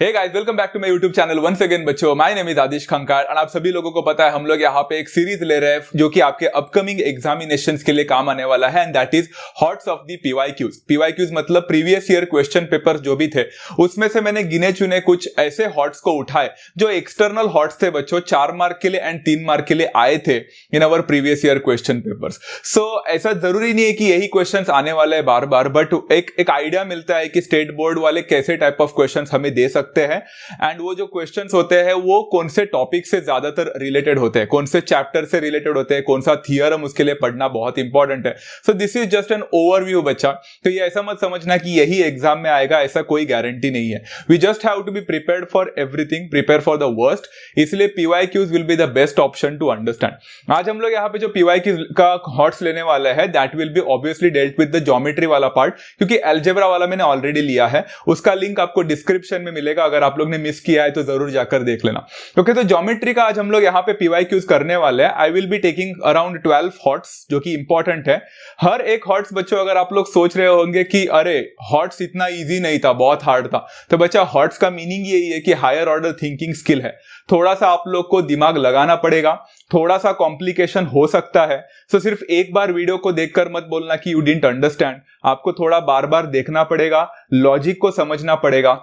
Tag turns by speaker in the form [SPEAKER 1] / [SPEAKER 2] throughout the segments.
[SPEAKER 1] Hey guys, welcome back to my YouTube channel once again बच्चों। My name is Aadish Khankar और आप सभी लोगों को पता है हम लोग यहाँ पे एक सीरीज ले रहे हैं जो कि आपके अपकमिंग एग्जामिनेशंस के लिए काम आने वाला है, and that is hots of the PYQs. PYQs मतलब प्रीवियस ईयर क्वेश्चन पेपर जो भी थे उसमें से मैंने गिने चुने कुछ ऐसे हॉट्स को उठाए जो एक्सटर्नल हॉट्स थे बच्चों, 4 मार्क के लिए एंड 3 मार्क के लिए आए थे in our previous year question papers. So ऐसा जरूरी नहीं है कि यही क्वेश्चन आने वाले हैं बार बार, बट एक आइडिया मिलता है कि स्टेट बोर्ड वाले कैसे टाइप ऑफ क्वेश्चन हमें दे सकते हैं, एंड वो जो क्वेश्चंस होते हैं वो कौन से टॉपिक से ज्यादातर रिलेटेड होते हैं, कौन से चैप्टर से रिलेटेड होते हैं, कौन सा थियरम उसके लिए पढ़ना बहुत इंपॉर्टेंट है। So this is just an overview बच्चा। तो ये ऐसा मत समझना कि यही एग्जाम में आएगा, ऐसा कोई गारंटी नहीं है। We just have to be prepared for everything, prepare for the worst. इसलिए PYQs will be the best option to understand. आज हम लोग यहाँ पे जो पीवाईक्यूज का हॉट्स लेने वाला है that will B obviously dealt with the geometry वाला पार्ट, क्योंकि अलजेब्रा वाला मैंने ऑलरेडी लिया है, उसका लिंक आपको डिस्क्रिप्शन में मिलेगा। अगर आप लोग ने मिस किया है तो जरूर जाकर देख लेना। ओके, तो ज्योमेट्री का आज हम लोग यहाँ पे पीवाईक्यूज करने वाले हैं। I will be taking around 12 hots जो कि इंपॉर्टेंट है। हर एक हॉट्स बच्चों, अगर आप लोग सोच रहे होंगे कि अरे हॉट्स इतना इजी नहीं था, बहुत हार्ड था, तो बच्चा हॉट्स का मीनिंग यही है कि हायर ऑर्डर थिंकिंग स्किल है। थोड़ा सा आप लोग को दिमाग लगाना पड़ेगा, थोड़ा सा कॉम्प्लिकेशन हो सकता है। सो सिर्फ एक बार वीडियो को देखकर मत बोलना कि यू डिडंट अंडरस्टैंड, आपको थोड़ा बार बार देखना पड़ेगा, लॉजिक को समझना पड़ेगा।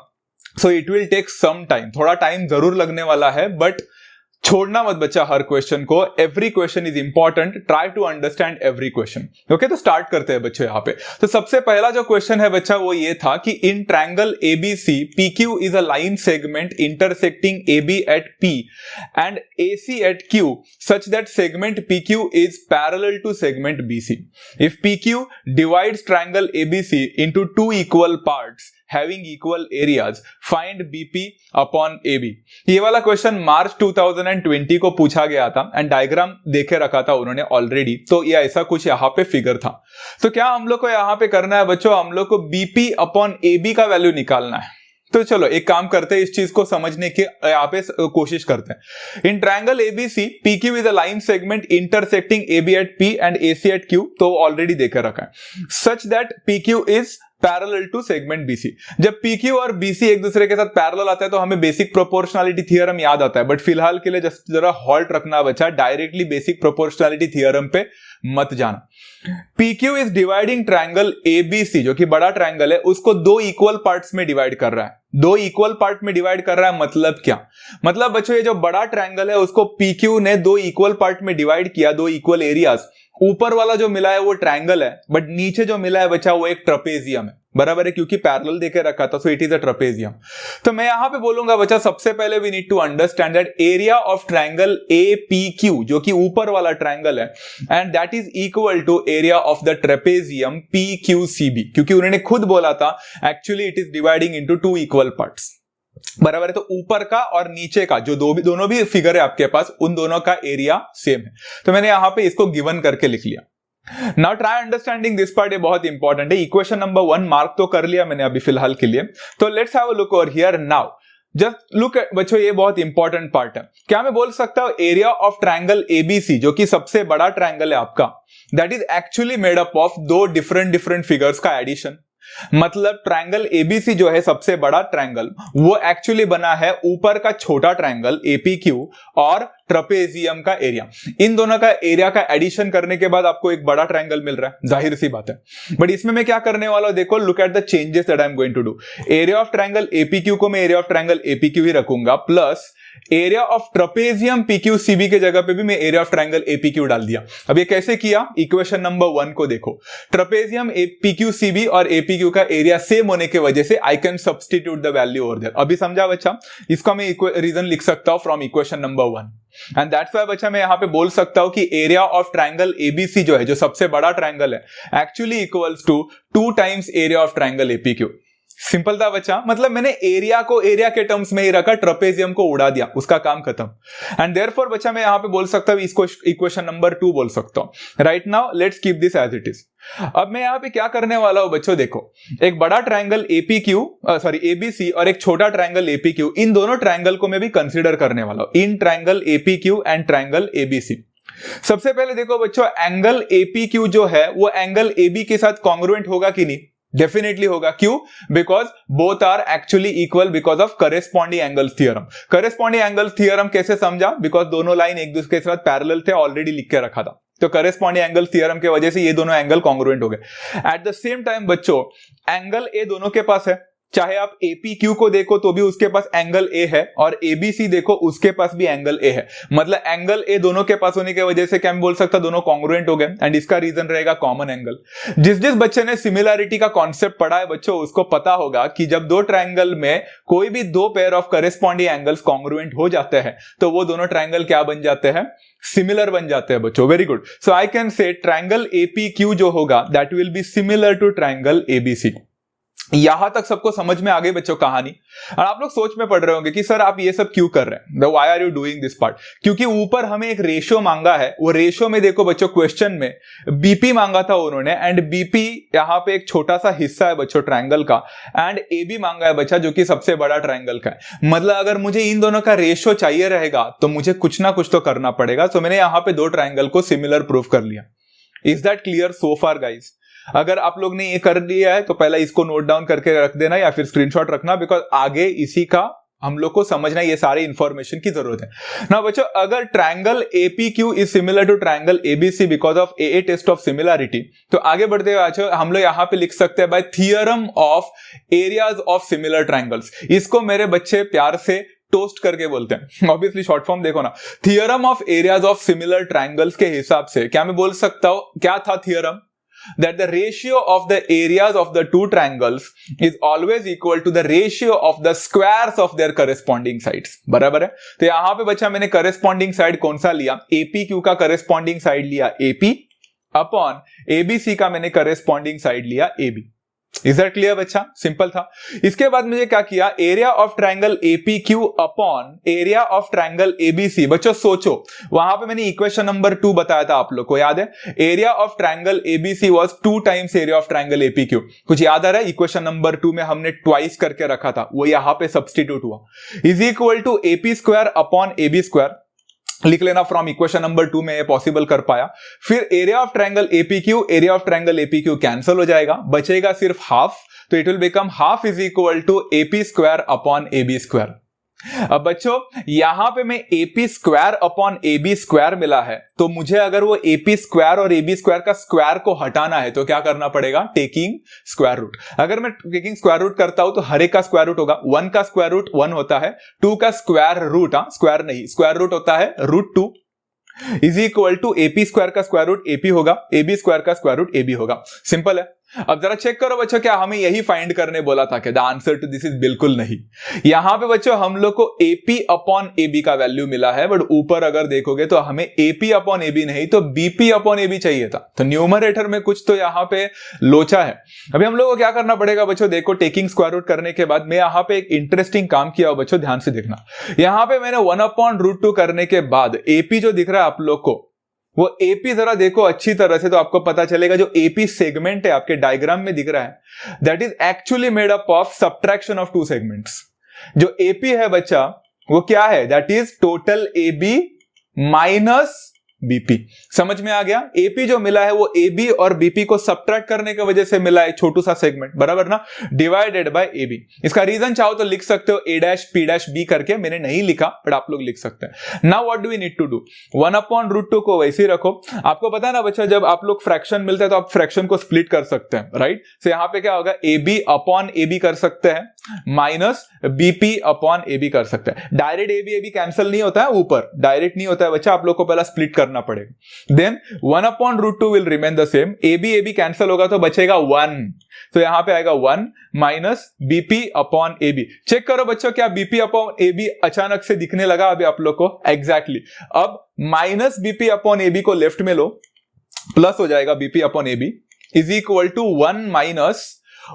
[SPEAKER 1] So it will take some time, थोड़ा टाइम जरूर लगने वाला है, बट छोड़ना मत बच्चा हर क्वेश्चन को। Every question is important, try to understand every question. Okay, तो स्टार्ट करते हैं बच्चों यहाँ पे। तो सबसे पहला जो क्वेश्चन है बच्चा वो ये था कि in triangle ABC PQ is a line segment intersecting AB at P and AC at Q such that segment PQ is parallel to segment BC. If PQ divides triangle ABC into two equal parts having equal areas, find BP upon AB. ये वाला question मार्च 2020 को पूछा गया था and diagram देखे रखा था उन्होंने ऑलरेडी। तो ये ऐसा कुछ यहाँ पे फिगर था। तो क्या हम लोग को यहाँ पे करना है बच्चों, हम लोग को BP अपॉन AB का वैल्यू निकालना है। तो चलो एक काम करते हैं, इस चीज को समझने की यहाँ पे कोशिश करते हैं। In triangle ABC PQ is a line segment intersecting AB at P and AC at Q, तो ऑलरेडी देखे रखा है। Such that PQ is parallel to segment BC। जब PQ और BC एक दूसरे के साथ पैरेलल आता है तो हमें बेसिक प्रोपोर्शनलिटी थ्योरम याद आता है, बट फिलहाल के लिए जस्ट जरा हॉल्ट रखना बचा, डायरेक्टली बेसिक प्रोपोर्शनलिटी थ्योरम पे मत जाना। PQ is dividing triangle ABC जो कि बड़ा ट्रायंगल है, उसको 2 इक्वल पार्ट्स में डिवाइड कर रहा है। 2 इक्वल पार्ट में डिवाइड कर रहा है मतलब क्या? मतलब बच्चों ये जो बड़ा ट्रायंगल है उसको PQ ने 2 इक्वल पार्ट में डिवाइड किया, 2 इक्वल एरियाज। ऊपर वाला जो मिला है वो ट्रायंगल है, बट नीचे जो मिला है बच्चा वो एक ट्रपेजियम है, बराबर है, क्योंकि पैरेलल देके रखा था, so it is a trapezium. तो मैं यहां पे बोलूंगा बच्चा सबसे पहले we need to understand that area of triangle APQ जो कि ऊपर वाला ट्रायंगल है, and that is equal to area of the trapezium PQCB, क्योंकि उन्होंने खुद बोला था actually it is dividing into 2 equal parts, बराबर है। तो ऊपर का और नीचे का जो दोनों भी फिगर है आपके पास, उन दोनों का एरिया सेम है। तो मैंने यहां पे इसको गिवन करके लिख लिया। Now try understanding this part, ये बहुत इंपॉर्टेंट है। इक्वेशन नंबर 1 मार्क तो कर लिया मैंने अभी फिलहाल के लिए। तो let's have a look over here now. Just look at बच्चों, ये बहुत इंपॉर्टेंट पार्ट है। क्या मैं बोल सकता हूं एरिया ऑफ ट्रायंगल ABC जो कि सबसे बड़ा ट्रायंगल है आपका, that is actually made up of 2 different figures का एडिशन। मतलब ट्रायंगल ABC जो है सबसे बड़ा ट्रायंगल, वो एक्चुअली बना है ऊपर का छोटा ट्रायंगल APQ और ट्रपेजियम का एरिया। इन दोनों का एरिया का एडिशन करने के बाद आपको एक बड़ा ट्रायंगल मिल रहा है, जाहिर सी बात है। बट इसमें मैं क्या करने वाला हूं देखो, look at the changes that I am going to do. Area of triangle APQ को मैं एरिया ऑफ ट्रायंगल APQ ही रखूंगा, plus area of trapezium PQCB के जगह पे भी मैं एरिया ऑफ ट्रायंगल APQ डाल दिया। अब ये कैसे किया, इक्वेशन नंबर 1 को देखो। ट्रपेजियम PQCB और APQ का एरिया सेम होने की वजह से I can substitute the value over there. अभी समझा बच्चा? इसका मैं रीजन लिख सकता हूं from equation number 1, and that's why बच्चा मैं यहां पे बोल सकता हूं कि एरिया ऑफ ट्रायंगल ABC जो है, जो सबसे बड़ा ट्रायंगल है, actually equals to 2 times area of triangle APQ। Simple था बच्चा, मतलब मैंने एरिया को एरिया के टर्म्स में ही रखा, ट्रपेजियम को उड़ा दिया, उसका काम खत्म। एंड देयरफॉर बच्चा मैं यहां पे बोल सकता हूं, इसको इक्वेशन नंबर 2 बोल सकता हूं। Right now let's keep this as it is. अब मैं यहां पे क्या करने वाला हूं बच्चों, देखो एक बड़ा ट्रायंगल ABC और एक छोटा ट्रायंगल APQ, इन दोनों ट्रायंगल को मैं भी कंसीडर करने वाला हूं, in triangle APQ and triangle ABC। सबसे पहले देखो बच्चों, एंगल APQ जो है वो एंगल AB के साथ कॉन्ग्रुएंट होगा कि नहीं? डेफिनेटली होगा। क्यों? Because both are actually equal because of corresponding angles theorem. Corresponding angles theorem कैसे समझा? बिकॉज दोनों लाइन एक दूसरे के साथ पैरेलल थे, ऑलरेडी लिख के रखा था, तो करेस्पॉन्डिंग एंगल थ्योरम की वजह से ये दोनों एंगल कॉन्ग्रुएंट हो गए। एट द सेम टाइम बच्चों एंगल ए दोनों के पास है, चाहे आप एपीक्यू को देखो तो भी उसके पास एंगल ए है, और एबीसी देखो उसके पास भी एंगल ए है। मतलब एंगल ए दोनों के पास होने की वजह से क्या मैं बोल सकता दोनों कॉन्ग्रुएंट हो गए, एंड इसका रीजन रहेगा कॉमन एंगल। जिस बच्चे ने सिमिलैरिटी का कॉन्सेप्ट पढ़ा है बच्चों, उसको पता होगा कि जब दो ट्रायंगल में कोई भी दो pair of corresponding angles congruent हो जाते हैं तो वो दोनों ट्रायंगल क्या बन जाते हैं? सिमिलर बन जाते हैं बच्चों। Very good. So I can say triangle APQ जो होगा that will be similar to triangle ABC. यहां तक सबको समझ में आ गई बच्चों कहानी? और आप लोग सोच में पड़ रहे होंगे कि सर आप ये सब क्यों कर रहे हैं, why are you doing this part? क्योंकि ऊपर हमें एक रेशियो मांगा है, वो रेशियो में देखो बच्चों क्वेश्चन में बीपी मांगा था उन्होंने, एंड बीपी यहां पे एक छोटा सा हिस्सा है बच्चों ट्रायंगल का, एंड एबी मांगा है बच्चा जो कि सबसे बड़ा ट्रायंगल का है। मतलब अगर मुझे इन दोनों का रेशियो चाहिए रहेगा तो मुझे कुछ ना कुछ तो करना पड़ेगा। तो मैंने यहां पे दो ट्रायंगल को सिमिलर प्रूफ कर लिया। Is that clear so far guys? अगर आप लोग ने ये कर लिया है तो पहले इसको नोट डाउन करके रख देना या फिर स्क्रीनशॉट रखना, बिकॉज आगे इसी का हम लोग को समझना ये सारे इंफॉर्मेशन की जरूरत है ना बच्चों। अगर triangle APQ is similar to triangle ABC because of a test of similarity, तो आगे बढ़ते हुए हम लोग यहां पे लिख सकते हैं by theorem of areas of similar triangles. इसको मेरे बच्चे प्यार से टोस्ट करके बोलते हैं। ऑब्वियसली शॉर्ट फॉर्म देखो ना, theorem of areas of similar triangles के हिसाब से क्या मैं बोल सकता हूं, क्या था theorem? That the ratio of the areas of the two triangles is always equal to the ratio of the squares of their corresponding sides। बराबर है? तो यहां पे बच्चा मैंने corresponding side कौन सा लिया? APQ का corresponding side लिया AP अपॉन ABC का मैंने corresponding side लिया AB। इज दैट क्लियर बच्चा? सिंपल था। इसके बाद मुझे क्या किया? Area of triangle एपीक्यू upon area of triangle ABC. बच्चों सोचो, वहां पे मैंने इक्वेशन नंबर 2 बताया था, आप लोग को याद है? Area of triangle ABC was 2 times area of triangle एपीक्यू। कुछ याद आ रहा है? इक्वेशन नंबर 2 में हमने ट्वाइस करके रखा था, वो यहां पे सब्स्टिट्यूट हुआ। Is equal to AP square upon AB square लिख लेना फ्रॉम इक्वेशन नंबर 2 में ये पॉसिबल कर पाया। फिर area of triangle APQ, area of triangle APQ cancel हो जाएगा, बचेगा सिर्फ हाफ, तो it will become half is equal to AP square upon AB square. अब बच्चों यहां पे मैं AP square upon AB square मिला है, तो मुझे अगर वो एपी स्क्वायर और एबी स्क्वायर का स्क्वायर को हटाना है तो क्या करना पड़ेगा? Taking square root. अगर मैं टेकिंग स्क्वायर रूट करता हूं तो हर एक का स्क्वायर रूट होगा। 1 का स्क्वायर रूट 1 होता है, 2 का स्क्वायर रूट, स्क्वायर नहीं, स्क्वायर रूट होता है √2 is equal to AP square का स्क्वायर रूट एपी होगा, एबी स्क्वायर का स्क्वायर रूट एबी होगा। सिंपल है। अब जरा चेक करो बच्चों, क्या हमें यही फाइंड करने बोला था? The answer to this is बिल्कुल नहीं। यहां पे बच्चों हम लोग को एपी अपॉन एबी का वैल्यू मिला है, बट ऊपर अगर देखोगे तो हमें एपी अपॉन एबी नहीं तो बीपी अपॉन एबी चाहिए था। तो न्यूमरेटर में कुछ तो यहां पे लोचा है। अभी हम लोग को क्या करना पड़ेगा बच्चों? देखो टेकिंग स्क्वायर रूट करने के बाद मैं यहां पे एक इंटरेस्टिंग काम किया हो बच्चों, ध्यान से देखना। यहां पे मैंने 1/√2 करने के बाद एपी जो दिख रहा है आप लोग को, वो एपी जरा देखो अच्छी तरह से तो आपको पता चलेगा जो एपी सेगमेंट है आपके डायग्राम में दिख रहा है, that is actually made up of subtraction of 2 segments. जो एपी है बच्चा वो क्या है? That is total AB minus BP. समझ में आ गया? एपी जो मिला है वो एबी और बीपी को सब्ट्रैक्ट करने की वजह से मिला है छोटू सा सेगमेंट, बराबर ना? Divided by AB. इसका रीजन चाहो तो लिख सकते हो A', P' करके, मैंने नहीं लिखा बट आप लोग लिख सकते हैं। Now what do we need to do? 1/√2 को वैसे ही रखो। आपको पता है ना बच्चा, जब आप लोग फ्रैक्शन मिलता है तो आप फ्रैक्शन को स्प्लिट कर सकते हैं, राइट? तो यहां पे क्या होगा? एबी अपॉन एबी कर सकते हैं माइनस बीपी अपॉन एबी कर सकते हैं। डायरेक्ट एबी कैंसिल नहीं होता है, ऊपर डायरेक्ट नहीं होता है बच्चा, आप लोग को पहला स्प्लिट करना पड़ेगा। Then 1/√2 will remain the same. AB cancel होगा तो बचेगा 1, तो यहां पे आएगा 1 minus BP upon AB. Check करो बच्चों, क्या बीपी अपॉन एबी अचानक से दिखने लगा अभी आप लोग को? एग्जैक्टली। अब माइनस बीपी अपॉन एबी को लेफ्ट में लो, प्लस हो जाएगा BP upon AB is equal to 1 minus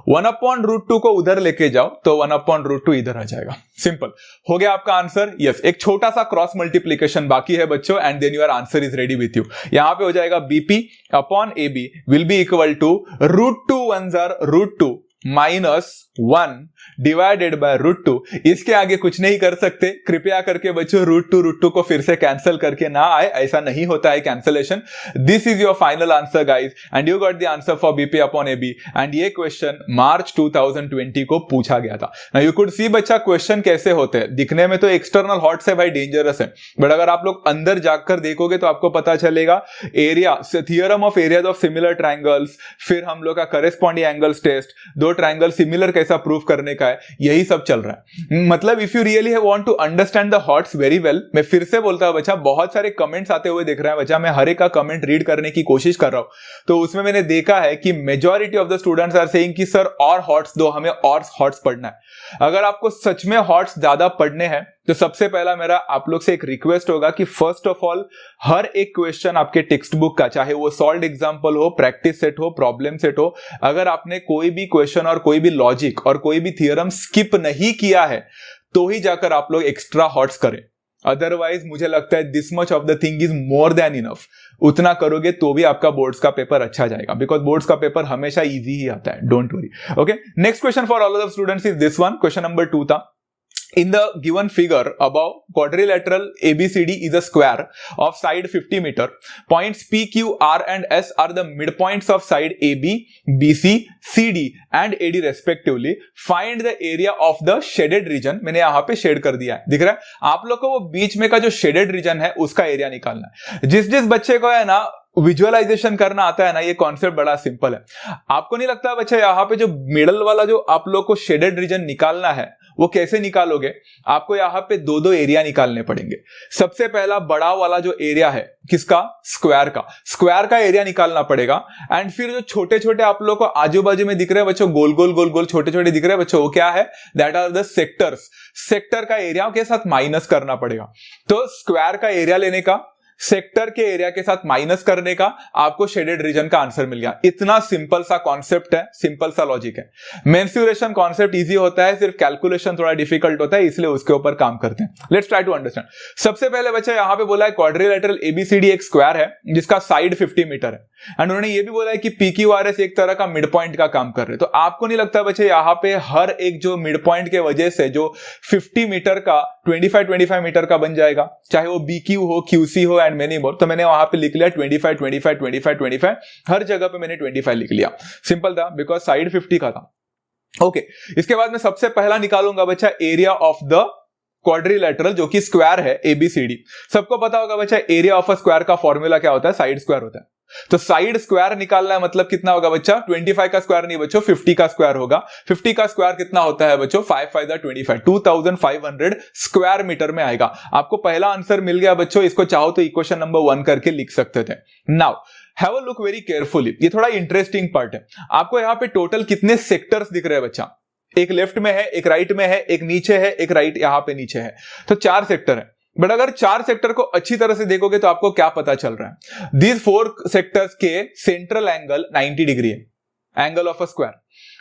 [SPEAKER 1] 1/√2 को उधर लेके जाओ तो 1/√2 इधर आ जाएगा। सिंपल हो गया आपका आंसर। यस, एक छोटा सा क्रॉस मल्टीप्लीकेशन बाकी है बच्चों, and then your answer is ready with you. यहां पे हो जाएगा BP upon AB will be equal to √2 1 √2 -1 divided by √2। इसके आगे कुछ नहीं कर सकते, कृपया करके बच्चों √2 को फिर से कैंसिल करके ना आए, ऐसा नहीं होता है cancellation. This is your final answer guys and you got the answer for BP upon AB and ये क्वेश्चन मार्च 2020 को पूछा गया था। नाउ यू कुड सी बच्चा क्वेश्चन कैसे होते हैं, दिखने में तो एक्सटर्नल हॉट से भाई डेंजरस है, बट अगर आप लोग अंदर जाकर देखोगे तो आपको पता चलेगा area, theorem of areas of similar triangles, फिर हम लोग का करेस्पॉन्डिंग एंगल्स टेस्ट, दो ट्रायंगल सिमिलर कैसा प्रूव करने का है, यही सब चल रहा है। मतलब if you really want to understand the HOTS very well, मैं फिर से बोलता हूं बच्चा, बहुत सारे कमेंट्स आते हुए दिख रहे हैं बच्चा, मैं हर एक का कमेंट रीड करने की कोशिश कर रहा हूं, तो उसमें मैंने देखा है कि majority of the students are saying कि सर और हॉट्स दो, हमें और हॉट्स पढ़ना है। अगर आपको सच में हॉट्स ज्यादा पढ़ने हैं तो सबसे पहला मेरा आप लोग से एक रिक्वेस्ट होगा कि फर्स्ट ऑफ ऑल हर एक क्वेश्चन आपके टेक्स्ट बुक का, चाहे वो सॉल्व्ड एग्जांपल हो, प्रैक्टिस सेट हो, प्रॉब्लम सेट हो, अगर आपने कोई भी क्वेश्चन और कोई भी लॉजिक और कोई भी थ्योरम स्किप नहीं किया है तो ही जाकर आप लोग एक्स्ट्रा हॉट्स करें। अदरवाइज मुझे लगता है this much of the thing is more than enough. उतना करोगे तो भी आपका बोर्ड्स का पेपर अच्छा जाएगा, बिकॉज बोर्ड्स का पेपर हमेशा इजी ही आता है, don't worry. Okay, next question for all of the students is this one, question number 2 था। In the given figure above, quadrilateral ABCD is a square of side 50 meter. Points P, Q, R and S are the midpoints of side AB, BC, CD and AD respectively. Find the area of the shaded region. मैंने यहाँ पे shade कर दिया है, दिख रहा है आप लोग को, वो बीच में का जो शेडेड रीजन है उसका एरिया निकालना है। जिस बच्चे को है ना विजुअलाइजेशन करना आता है ना, ये कॉन्सेप्ट बड़ा सिंपल है। आपको नहीं लगता बच्चा यहाँ पे जो मिडल वाला जो आप लोग को शेडेड रीजन निकालना है वो कैसे निकालोगे? आपको यहाँ पे दो एरिया निकालने पड़ेंगे। सबसे पहला बड़ा वाला जो एरिया है किसका? स्क्वायर का एरिया निकालना पड़ेगा। एंड फिर जो छोटे छोटे आप लोग को आजू बाजू में दिख रहे हैं बच्चों, गोल गोल छोटे छोटे दिख रहे हैं बच्चों, वो क्या है? That are the sectors. Sector का एरिया के साथ माइनस करना पड़ेगा। तो स्क्वायर का एरिया लेने का, सेक्टर के एरिया के साथ माइनस करने का, आपको शेडेड रीजन का आंसर मिल गया। इतना सिंपल सा कॉन्सेप्ट है, सिंपल सा लॉजिक है। मेंसुरेशन कॉन्सेप्ट इजी होता है, सिर्फ कैलकुलेशन थोड़ा डिफिकल्ट होता है, इसलिए उसके ऊपर काम करते हैं। Let's try to understand. सबसे पहले बच्चा यहां पे बोला है क्वाड्रिलेटरल एबीसीडी एक स्क्वायर है जिसका साइड 50 मीटर है, एंड उन्होंने ये भी बोला है कि PQRS एक तरह का मिड पॉइंट का काम कर रहे हैं। तो आपको नहीं लगता बच्चे यहाँ पे हर एक जो मिड पॉइंट के वजह से जो 50 मीटर का 25 मीटर का बन जाएगा, चाहे वो BQ हो, QC हो एंड मेनी मोर। तो मैंने वहां पे लिख लिया 25 हर जगह पे मैंने 25 लिख लिया। सिंपल था बिकॉज साइड 50 का था। ओके, इसके बाद मैं सबसे पहला निकालूंगा बच्चा एरिया ऑफ द क्वाड्रिलेटरल जो कि स्क्वायर है ABCD। सबको पता होगा बच्चा एरिया ऑफ अ स्क्वायर का फॉर्मूला क्या होता है? साइड स्क्वायर होता है। तो साइड स्क्वायर निकालना है, मतलब कितना होगा बच्चा? 25 का स्क्वायर नहीं बच्चों, 50 का स्क्वायर होगा। 50 का स्क्वायर कितना होता है बच्चों? 5 5 25, 2500 स्क्वायर मीटर में आएगा। आपको पहला आंसर मिल गया बच्चों। इसको चाहो तो इक्वेशन नंबर 1 करके लिख सकते थे। Now have a look very carefully, ये थोड़ा इंटरेस्टिंग पार्ट है। आपको यहाँ पे टोटल कितने सेक्टर्स दिख रहे हैं बच्चा? एक लेफ्ट में है, एक राइट में है, एक नीचे है, एक राइट यहाँ पे नीचे है, तो 4 सेक्टर है। बट अगर 4 सेक्टर को अच्छी तरह से देखोगे तो आपको क्या पता चल रहा है? दीज 4 सेक्टर्स के सेंट्रल एंगल 90 डिग्री है, angle of a square.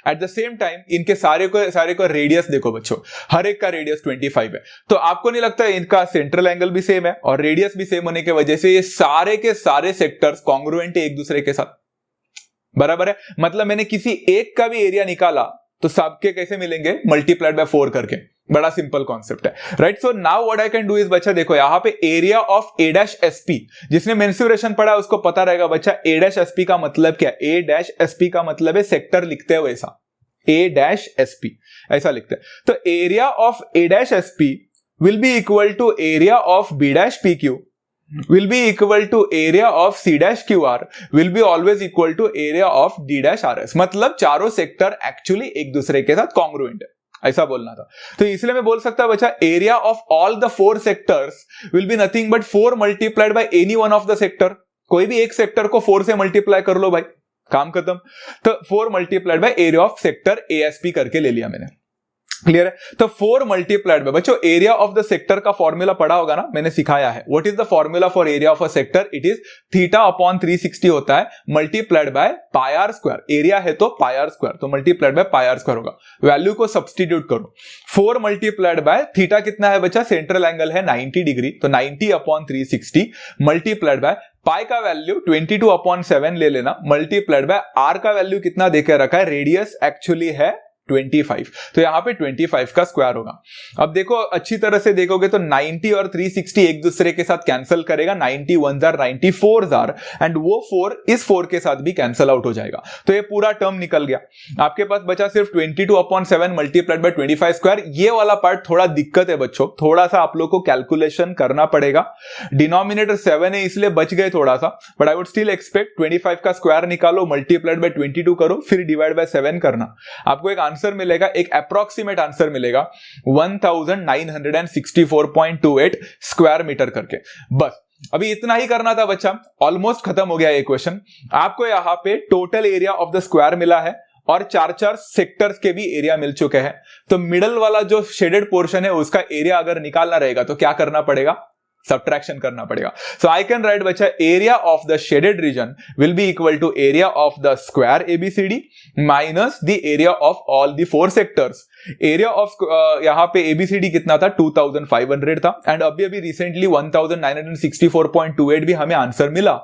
[SPEAKER 1] Eight the same time इनके सारे को रेडियस देखो बच्चों, हर एक का रेडियस 25 है। तो आपको नहीं लगता इनका सेंट्रल एंगल भी सेम है और रेडियस भी सेम होने की वजह से ये सारे के सारे सेक्टर्स कॉन्ग्रुएंट है एक दूसरे के साथ? बराबर है। मतलब मैंने किसी एक का भी एरिया निकाला तो सबके कैसे मिलेंगे? मल्टीप्लाइड बाय 4 करके। बड़ा सिंपल कॉन्सेप्ट है, right? So now what I can do is बच्चा देखो यहाँ पे एरिया ऑफ A-SP, जिसने मेंसुरेशन पढ़ा उसको पता रहेगा बच्चा A-SP का मतलब क्या है? A-SP का मतलब है सेक्टर लिखते हैं वैसा, A-SP ऐसा लिखते हैं। तो area of A-SP will be equal to area of B-PQ will be equal to area of C-QR will be always equal to area of D-RS। मतलब चारों सेक्टर एक्चुअली एक दूसरे के साथ कॉन्ग्रुएंट है, ऐसा बोलना था। तो इसलिए मैं बोल सकता बच्चा area of all the 4 sectors will be nothing but 4 multiplied by any one of the sector. कोई भी एक सेक्टर को 4 से मल्टीप्लाई कर लो भाई, काम खत्म। तो 4 multiplied by area of sector ASP करके ले लिया मैंने। क्लियर है? तो 4 मल्टीप्लाइड बाय बच्चों एरिया ऑफ द सेक्टर का फॉर्मूला पढ़ा होगा ना, मैंने सिखाया है। What is the formula for area of a sector? It is θ/360 होता है multiplied by pi R square. Area है तो पाई आर स्क्वायर, तो multiplied by pi R square होगा। वैल्यू को सब्स्टिट्यूट करो। 4 मल्टीप्लाइड बाय थीटा कितना है बच्चा? सेंट्रल एंगल है 90 डिग्री, तो 90/360 मल्टीप्लाइड बाय पाई का वैल्यू 22/7 ले लेना, मल्टीप्लाइड बाय आर का वैल्यू कितना देकर रखा है, रेडियस एक्चुअली है 25, तो यहां पे 25 का स्क्वायर होगा। अब देखो अच्छी तरह से देखोगे तो 90 और 360 एक दूसरे के साथ कैंसिल करेगा, 91 जार 94 जार एंड वो 4 इस 4 के साथ भी कैंसिल आउट हो जाएगा, तो ये पूरा टर्म निकल गया। आपके पास बचा सिर्फ 22/7 मल्टीप्लाइड बाय 25 स्क्वायर। ये वाला पार्ट थोड़ा दिक्कत है बच्चों, थोड़ा सा आप लोग को कैलकुलेशन करना पड़ेगा। डिनोमिनेटर 7 है इसलिए बच गए थोड़ा सा, but I would still expect 25 का स्क्वायर निकालो, मल्टीप्लाइड बाय 22 करो, फिर डिवाइड बाय 7 करना। आपको एक आंसर मिलेगा, एक अप्रॉक्सीमेट आंसर मिलेगा 1964.28 स्क्वायर मीटर करके। बस अभी इतना ही करना था बच्चा, ऑलमोस्ट खत्म हो गया ये क्वेश्चन। आपको यहां पे total area of the square मिला है और 4-4 सेक्टर्स के भी एरिया मिल चुके हैं। तो मिडल वाला जो शेडेड पोर्शन है उसका एरिया अगर निकालना रहेगा तो क्या करना पड़ेगा, सब्ट्रैक्शन करना पड़ेगा। सो आई कैन राइट बच्चा area of the shaded region will be equal to area of the square ABCD minus the area of all the 4 sectors. Area of यहां पे एबीसीडी कितना था, 2500 था एंड अभी अभी रिसेंटली 1964.28 भी हमें आंसर मिला।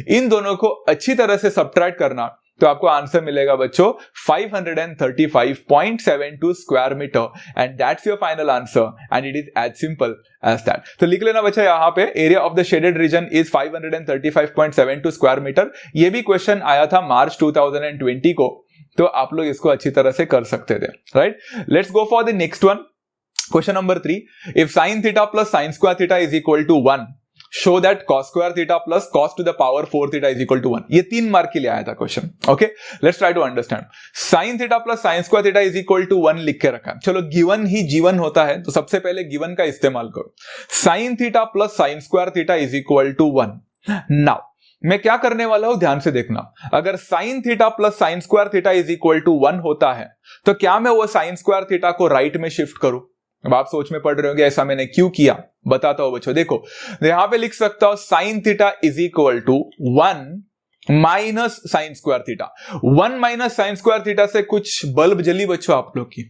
[SPEAKER 1] इन दोनों को अच्छी तरह से सब्ट्रैक्ट करना तो आपको आंसर मिलेगा बच्चों 535.72 square metre and that's your final answer and it is as simple as that. तो लिख लेना बच्चा यहां पे area of the shaded region is 535.72 square metre. ये भी क्वेश्चन आया था मार्च 2020 को, तो आप लोग इसको अच्छी तरह से कर सकते थे, right. Let's go for the next one, question number 3। If sine theta plus sine square theta is equal to 1, show that cos square theta plus cos to the power 4 theta is equal to 1। ये 3 mark के लिए आया था question. Okay, let's try to understand. sin theta plus sin square theta is equal to 1 लिख के रखा है। चलो गिवन ही जीवन होता है तो सबसे पहले गिवन का इस्तेमाल करो। sin theta plus sin square theta is equal to 1। Now मैं क्या करने वाला हूं, ध्यान से देखना। अगर sin theta plus sin square theta is equal to 1 होता है तो क्या मैं वो sin स्क्वायर थीटा को राइट में शिफ्ट करूं? अब आप सोच में पड़ रहे होंगे ऐसा मैंने क्यों किया, बताता हूं बच्चों। देखो यहां पे लिख सकता हूं sin theta is equal to 1 minus sine square theta. 1 minus sine square theta से कुछ बल्ब जली बच्चों आप लोग की,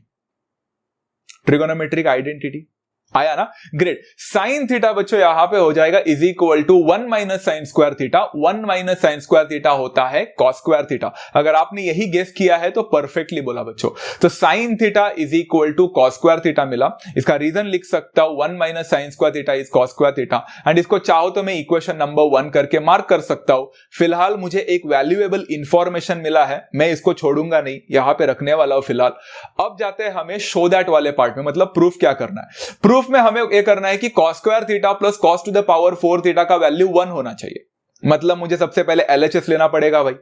[SPEAKER 1] ट्रिगोनोमेट्रिक आइडेंटिटी आया ना, ग्रेट। साइन थीटा बच्चों यहां पे हो जाएगा is equal to 1 minus sine square theta. 1 minus sine square theta होता है कॉस स्क्वायर थीटा। अगर आपने यही गेस किया है तो परफेक्टली बोला बच्चों। तो sine theta is equal to cos square theta मिला। इसका रीजन लिख सकता हूं 1 minus sine square theta is cos square theta and इसको चाहो तो मैं इक्वेशन नंबर 1 करके मार्क कर सकता हूं। फिलहाल मुझे एक वैल्यूएबल इंफॉर्मेशन मिला है, मैं इसको छोड़ूंगा नहीं, यहां पे रखने वाला हूं फिलहाल। अब जाते हैं हमें शो दैट वाले पार्ट में, मतलब प्रूफ क्या करना है। प्रूफ में हमें यह करना है कि cos square theta plus cos to the power 4 theta का वैल्यू 1 होना चाहिए। मतलब मुझे सबसे पहले LHS लेना पड़ेगा भाई।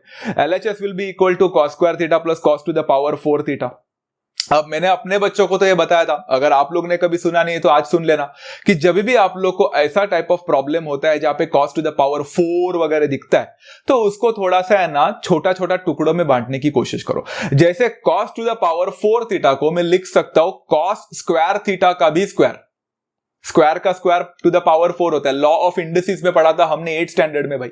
[SPEAKER 1] LHS will be equal to cos square theta plus cos to the power 4 theta. अब मैंने अपने बच्चों को तो ये बताया था, अगर आप लोग ने कभी सुना नहीं है तो आज सुन लेना कि जब भी आप लोग को ऐसा टाइप ऑफ प्रॉब्लम होता है जहां पे cos टू द पावर 4 वगैरह दिखता है तो उसको थोड़ा सा है ना छोटा छोटा टुकड़ों में बांटने की कोशिश करो। जैसे cos to the power 4 theta को मैं लिख सकता हूं cos स्क्वायर थीटा का भी स्क्वायर। स्क्वायर का स्क्वायर टू द पावर 4 होता है, लॉ ऑफ इंडिसेस में पढ़ा था हमने 8th स्टैंडर्ड में भाई।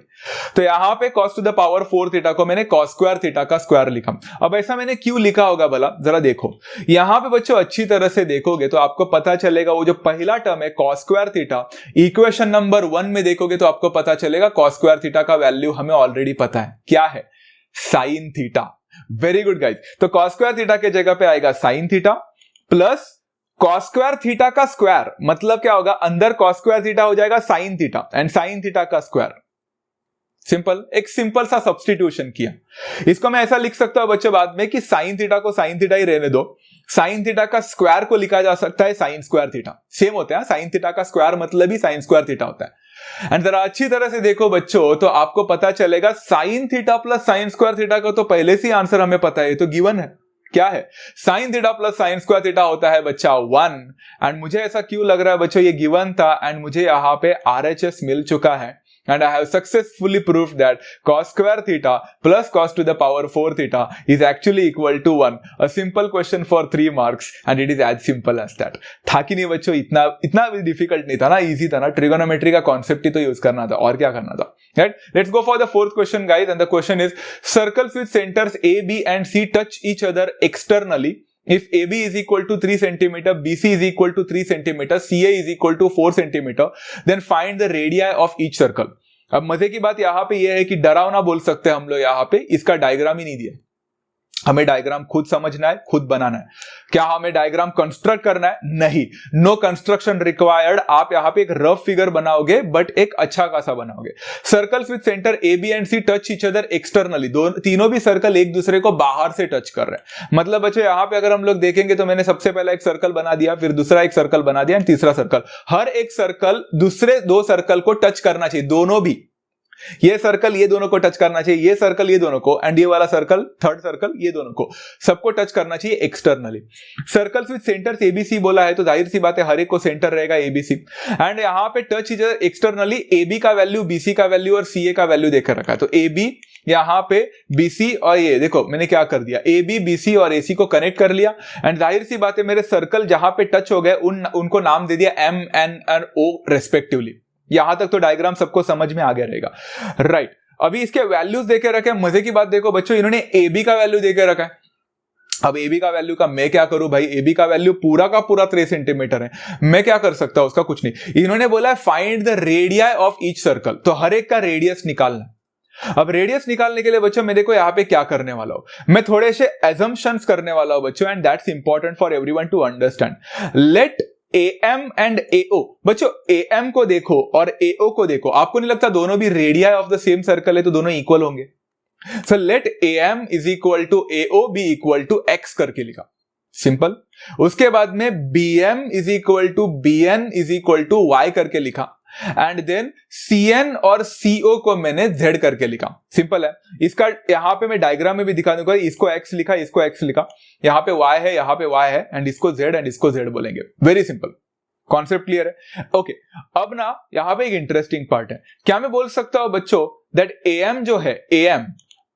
[SPEAKER 1] तो यहां पे cos to the power 4 theta को मैंने cos स्क्वायर थीटा का स्क्वायर लिखा। अब ऐसा मैंने क्यों लिखा होगा भला, जरा देखो। यहां पे बच्चों अच्छी तरह से देखोगे तो आपको पता चलेगा वो जो पहला टर्म है cos square theta, equation number 1 में देखोगे तो आपको पता चलेगा cos स्क्वायर थीटा का वैल्यू हमें ऑलरेडी पता है, क्या है, sine theta. Very good guys. तो cos स्क्वायर थीटा के जगह पे आएगा sign theta plus cos square theta का स्क्वायर, मतलब क्या होगा, अंदर cos स्क्वायर थीटा हो जाएगा sine theta and sine theta का स्क्वायर। सिंपल, एक सिंपल सा सब्स्टिट्यूशन किया। इसको मैं ऐसा लिख सकता हूं बच्चों बाद में कि साइन थीटा को साइन थीटा ही रहने दो, साइन थीटा का स्क्वायर को लिखा जा सकता है साइन स्क्वायर थीटा। सेम होता है, साइन थीटा का स्क्वायर मतलब ही साइन स्क्वायर थीटा होता है। एंड जरा अच्छी तरह से देखो बच्चों तो आपको पता चलेगा sign theta plus sine square theta का तो पहले से आंसर हमें पता है, तो गिवन है। क्या है, sign theta plus sine square theta होता है बच्चा 1 एंड मुझे ऐसा क्यों लग रहा है बच्चों, ये गिवन था एंड मुझे यहां पे RHS मिल चुका है and I have successfully proved that cos square theta plus cos to the power 4 theta is actually equal to 1. A simple question for 3 marks and it is as simple as that. था कि नहीं बच्चों, इतना भी difficult नहीं था ना, easy था ना, ट्रिगोनोमेट्री का कॉन्सेप्ट ही तो यूज करना था, और क्या करना था, right. Let's go for the fourth question guys and the question is circles with centres A, B and C touch each other externally. If AB is equal to 3 cm, BC is equal to 3 cm, CA is equal to 4 cm, then find the radii of each circle. अब मजे की बात यहां पे ये है कि डरावना बोल सकते हैं हम लोग, यहां पे इसका डायग्राम ही नहीं दिया, हमें डायग्राम खुद समझना है, खुद बनाना है। क्या हमें डायग्राम कंस्ट्रक्ट करना है? नहीं, नो कंस्ट्रक्शन रिक्वायर्ड। आप यहां पे एक रफ फिगर बनाओगे बट एक अच्छा खासा बनाओगे। Circles with centre A B and C touch each other externally, तीनों भी सर्कल एक दूसरे को बाहर से टच कर रहे हैं। मतलब बच्चों यहां पे अगर हम लोग देखेंगे तो मैंने सबसे पहला एक सर्कल बना दिया, फिर दूसरा एक सर्कल बना दिया एंड तीसरा सर्कल। हर एक सर्कल दूसरे दो सर्कल को टच करना चाहिए, दोनों भी। ये सर्कल ये दोनों को टच करना चाहिए, ये सर्कल ये दोनों को, एंड ये वाला सर्कल थर्ड सर्कल ये दोनों को, सबको टच करना चाहिए externally. Circles with centres ABC बोला है तो जाहिर सी बात है हर एक को सेंटर रहेगा एबीसी। एंड यहां पे टच इज एक्सटर्नली, एबी का वैल्यू, बीसी का वैल्यू और सीए का वैल्यू देकर रखा है। तो एबी यहां पे बीसी और ये देखो मैंने क्या कर दिया, एबी बीसी और एसी को कनेक्ट कर लिया। एंड जाहिर सी बात है मेरे सर्कल जहां पे टच हो गए उनको नाम दे दिया एम एन और ओ रेस्पेक्टिवली। यहां तक तो डायग्राम सबको समझ में आ गया रहेगा, राइट। अभी इसके वैल्यूज देके रखे। मजे की बात देखो बच्चों, इन्होंने एबी का वैल्यू देके रखा है। अब एबी का वैल्यू का मैं क्या करूं भाई, एबी का वैल्यू पूरा का पूरा 3 सेंटीमीटर है, मैं क्या कर सकता हूं उसका? कुछ नहीं। इन्होंने बोला है find the radii of each circle, तो हर एक का रेडियस निकालना। अब रेडियस निकालने के लिए बच्चों मैं देखो यहां पे क्या करने वाला हूं, मैं थोड़े से एजम्पशंस करने वाला हूं बच्चों, and that's important for everyone to understand. Let AM and AO, बच्चों AM को देखो और AO को देखो, आपको नहीं लगता दोनों भी radii of the same circle है तो दोनों इक्वल होंगे? So let AM is equal to AO be equal to X करके लिखा, सिंपल। उसके बाद में BM is equal to BN is equal to Y करके लिखा, एंड देन CN और CO को मैंने Z करके लिखा, सिंपल है। इसका यहां पे मैं डायग्राम में भी दिखा दूंगा, इसको X लिखा, इसको X लिखा, यहां पे Y है, यहां पे Y है, एंड इसको Z एंड इसको Z बोलेंगे। वेरी सिंपल, कॉन्सेप्ट क्लियर है? ओके, अब ना यहां पे एक इंटरेस्टिंग पार्ट है। क्या मैं बोल सकता हूं बच्चों दैट AM जो है, AM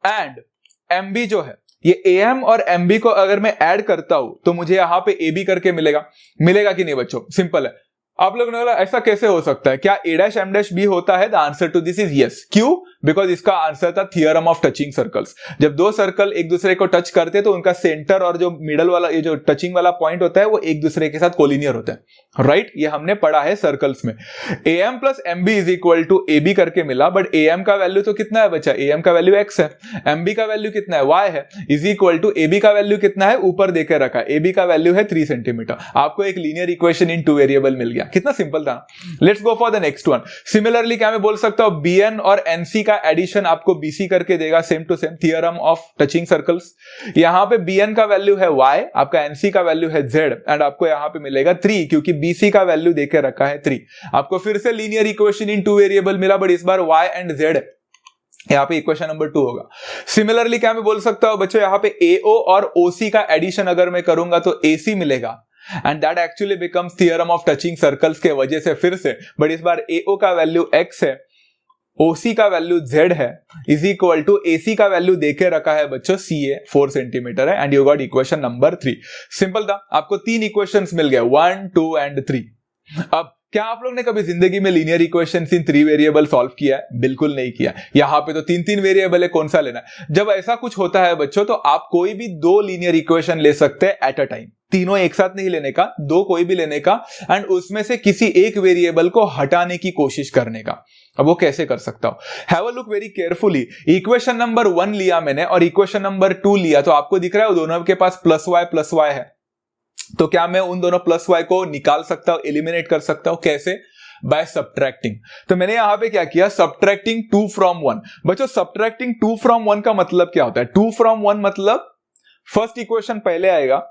[SPEAKER 1] एंड MB जो है, ये AM और MB को अगर मैं ऐड करता हूं तो मुझे यहां पे AB करके मिलेगा, मिलेगा कि नहीं बच्चों? सिंपल है। आप लोग ने बोला ऐसा कैसे हो सकता है, क्या A'-M' होता है? The answer to this is yes. क्यों? बिकॉज इसका आंसर था थियरम ऑफ टचिंग सर्कल्स। जब दो सर्कल एक दूसरे को टच करते हैं तो उनका सेंटर और जो मिडल वाला ये जो टचिंग वाला पॉइंट होता है वो एक दूसरे के साथ कोलिनियर होता है, राइट? ये हमने पढ़ा है सर्कल्स में। AM plus MB is equal to AB करके मिला, बट AM का वैल्यू तो कितना है बच्चा? AM का वैल्यू X है, MB का वैल्यू कितना है? Y है, इज इक्वल टू AB का वैल्यू कितना है? ऊपर देकर रखा है, AB का वैल्यू है 3 सेंटीमीटर। आपको एक लीनियर इक्वेशन इन 2 वेरिएबल मिल गया। कितना सिंपल था। Let's go for the next one. Similarly क्या मैं बोल सकता हूं BN और NC का एडिशन आपको BC करके देगा, same to same, theorem of touching circles. यहां पे BN का वैल्यू है Y, आपका NC का वैल्यू है Z, एंड आपको यहां पे मिलेगा 3 क्योंकि BC का वैल्यू देके रखा है 3। आपको फिर से लीनियर इक्वेशन इन 2 वेरिएबल मिला, बट इस बार Y एंड Z यहां पे इक्वेशन नंबर 2 होगा। सिमिलरली क्या मैं बोल सकता हूं बच्चों, यहां पे AO और OC का एडिशन अगर मैं करूंगा तो AC मिलेगा, and that actually becomes theorem of touching circles के वजह से फिर से, बट इस बार AO का वैल्यू X है, OC का वैल्यू Z है, इज इक्वल टू AC का वैल्यू देके रखा है बच्चों CA 4 सेंटीमीटर है, and you got equation number 3। Simple था, आपको 3 इक्वेशंस मिल गए, 1, 2 एंड 3। अब क्या आप लोग ने कभी जिंदगी में लीनियर इक्वेशंस इन 3 वेरिएबल सॉल्व किया है? बिल्कुल नहीं किया। यहां पे तो 3-3 वेरिएबल है, कौन सा लेना है? जब ऐसा कुछ होता है बच्चों तो आप कोई भी 2 लीनियर इक्वेशन ले सकते हैं एट अ टाइम, तीनों एक साथ नहीं लेने का, 2 कोई भी लेने का, एंड उसमें से किसी एक वेरिएबल को हटाने की कोशिश करने का। अब वो कैसे कर सकता हूं? Have a look very carefully. Equation number 1 लिया मैंने और इक्वेशन नंबर 2 लिया, तो आपको दिख रहा है दोनों के पास प्लस y है, तो क्या मैं उन दोनों प्लस y को निकाल सकता हूं, एलिमिनेट कर सकता हूं? कैसे? By subtracting. तो मैंने यहां पे क्या किया, सब्ट्रैक्टिंग 2 फ्रॉम 1। बच्चों सब्ट्रैक्टिंग 2 फ्रॉम 1 का मतलब क्या होता है? 2 फ्रॉम 1 मतलब फर्स्ट इक्वेशन पहले आएगा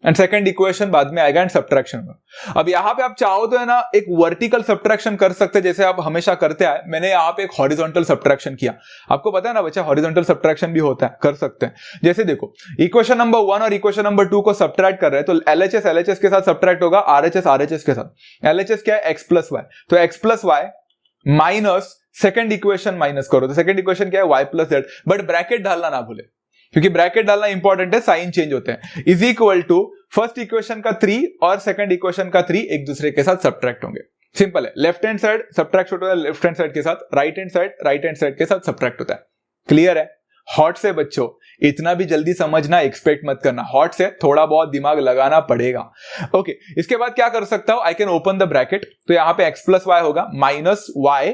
[SPEAKER 1] एंड सेकंड इक्वेशन बाद में आएगा एंड सब्ट्रैक्शन होगा। अब यहां पे आप चाहो तो है ना एक वर्टिकल सब्ट्रैक्शन कर सकते हैं जैसे आप हमेशा करते आए। मैंने यहां पे एक हॉरिजॉन्टल सब्ट्रैक्शन किया। आपको पता है ना बच्चा, हॉरिजॉन्टल सब्ट्रैक्शन भी होता है, कर सकते हैं। जैसे देखो इक्वेशन नंबर 1 और इक्वेशन नंबर 2 को सब्ट्रैक्ट कर रहे हैं तो LHS के साथ सब्ट्रैक्ट होगा, RHS के साथ। LHS क्या है? X प्लस वाई, तो X plus Y minus second equation minus करो, तो सेकेंड इक्वेशन क्या है? Y plus Z, but bracket डालना ना भूले क्योंकि ब्रैकेट डालना इंपॉर्टेंट है, साइन चेंज होते हैं। Is equal to first equation का 3 और सेकंड इक्वेशन का 3 एक दूसरे के साथ सब्ट्रैक्ट होंगे। सिंपल है, लेफ्ट हैंड साइड सब्ट्रैक्ट होता है लेफ्ट हैंड साइड के साथ, राइट हैंड साइड के साथ सब्ट्रैक्ट होता है। क्लियर है? हॉट से बच्चों इतना भी जल्दी समझना एक्सपेक्ट मत करना, हॉट से थोड़ा बहुत दिमाग लगाना पड़ेगा। ओके, इसके बाद क्या कर सकता हूं? I can open the bracket, तो यहां पे x प्लस वाई होगा minus y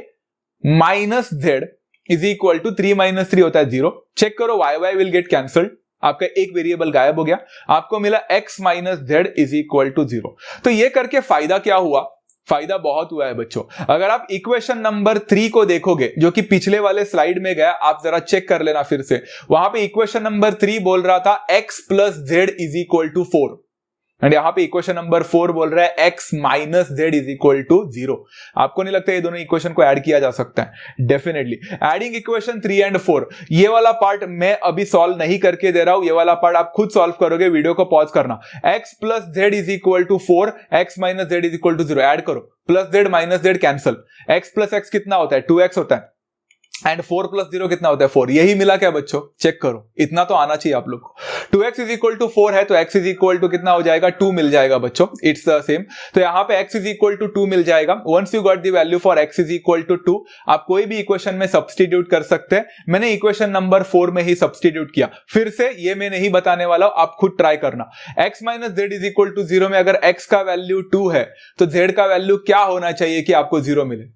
[SPEAKER 1] minus Z is equal to 3 minus 3 होता है 0। चेक करो y विल गेट कैंसल्ड, आपका एक वेरिएबल गायब हो गया, आपको मिला x minus Z is equal to 0। तो ये करके फायदा क्या हुआ? फायदा बहुत हुआ है बच्चों। अगर आप इक्वेशन नंबर 3 को देखोगे जो कि पिछले वाले स्लाइड में गया, आप जरा चेक कर लेना फिर से। वहां पे इक्वेशन नंबर 3 बोल रहा था x plus Z is equal to 4 and यहां पे इक्वेशन नंबर 4 बोल रहा है x minus Z is equal to 0। आपको नहीं लगता ये दोनों इक्वेशन को ऐड किया जा सकता है? डेफिनेटली। एडिंग इक्वेशन 3 एंड 4, ये वाला पार्ट मैं अभी सॉल्व नहीं करके दे रहा हूं, ये वाला पार्ट आप खुद सॉल्व करोगे, वीडियो को पॉज करना। x plus Z is equal to 4, x minus Z is equal to 0, add करो, plus z minus z cancel, x plus x कितना होता है? 2x होता है, एंड 4 प्लस 0 कितना होता है? 4। यही मिला क्या बच्चों? चेक करो, इतना तो आना चाहिए आप लोग को। 2x इज इक्वल टू 4 है तो x इज इक्वल टू कितना हो जाएगा? 2 मिल जाएगा बच्चों, इट्स द सेम। तो यहां पे x इज इक्वल टू 2 मिल जाएगा। Once you got the value for x is equal to 2, आप कोई भी इक्वेशन में सब्स्टिट्यूट कर सकते हैं। मैंने इक्वेशन नंबर 4 में ही सब्स्टिट्यूट किया। फिर से ये मैं नहीं बताने वाला हूं, आप खुद ट्राई करना। x minus Z is equal to 0 में अगर x का वैल्यू 2 है तो z का वैल्यू क्या होना चाहिए कि आपको 0 मिले?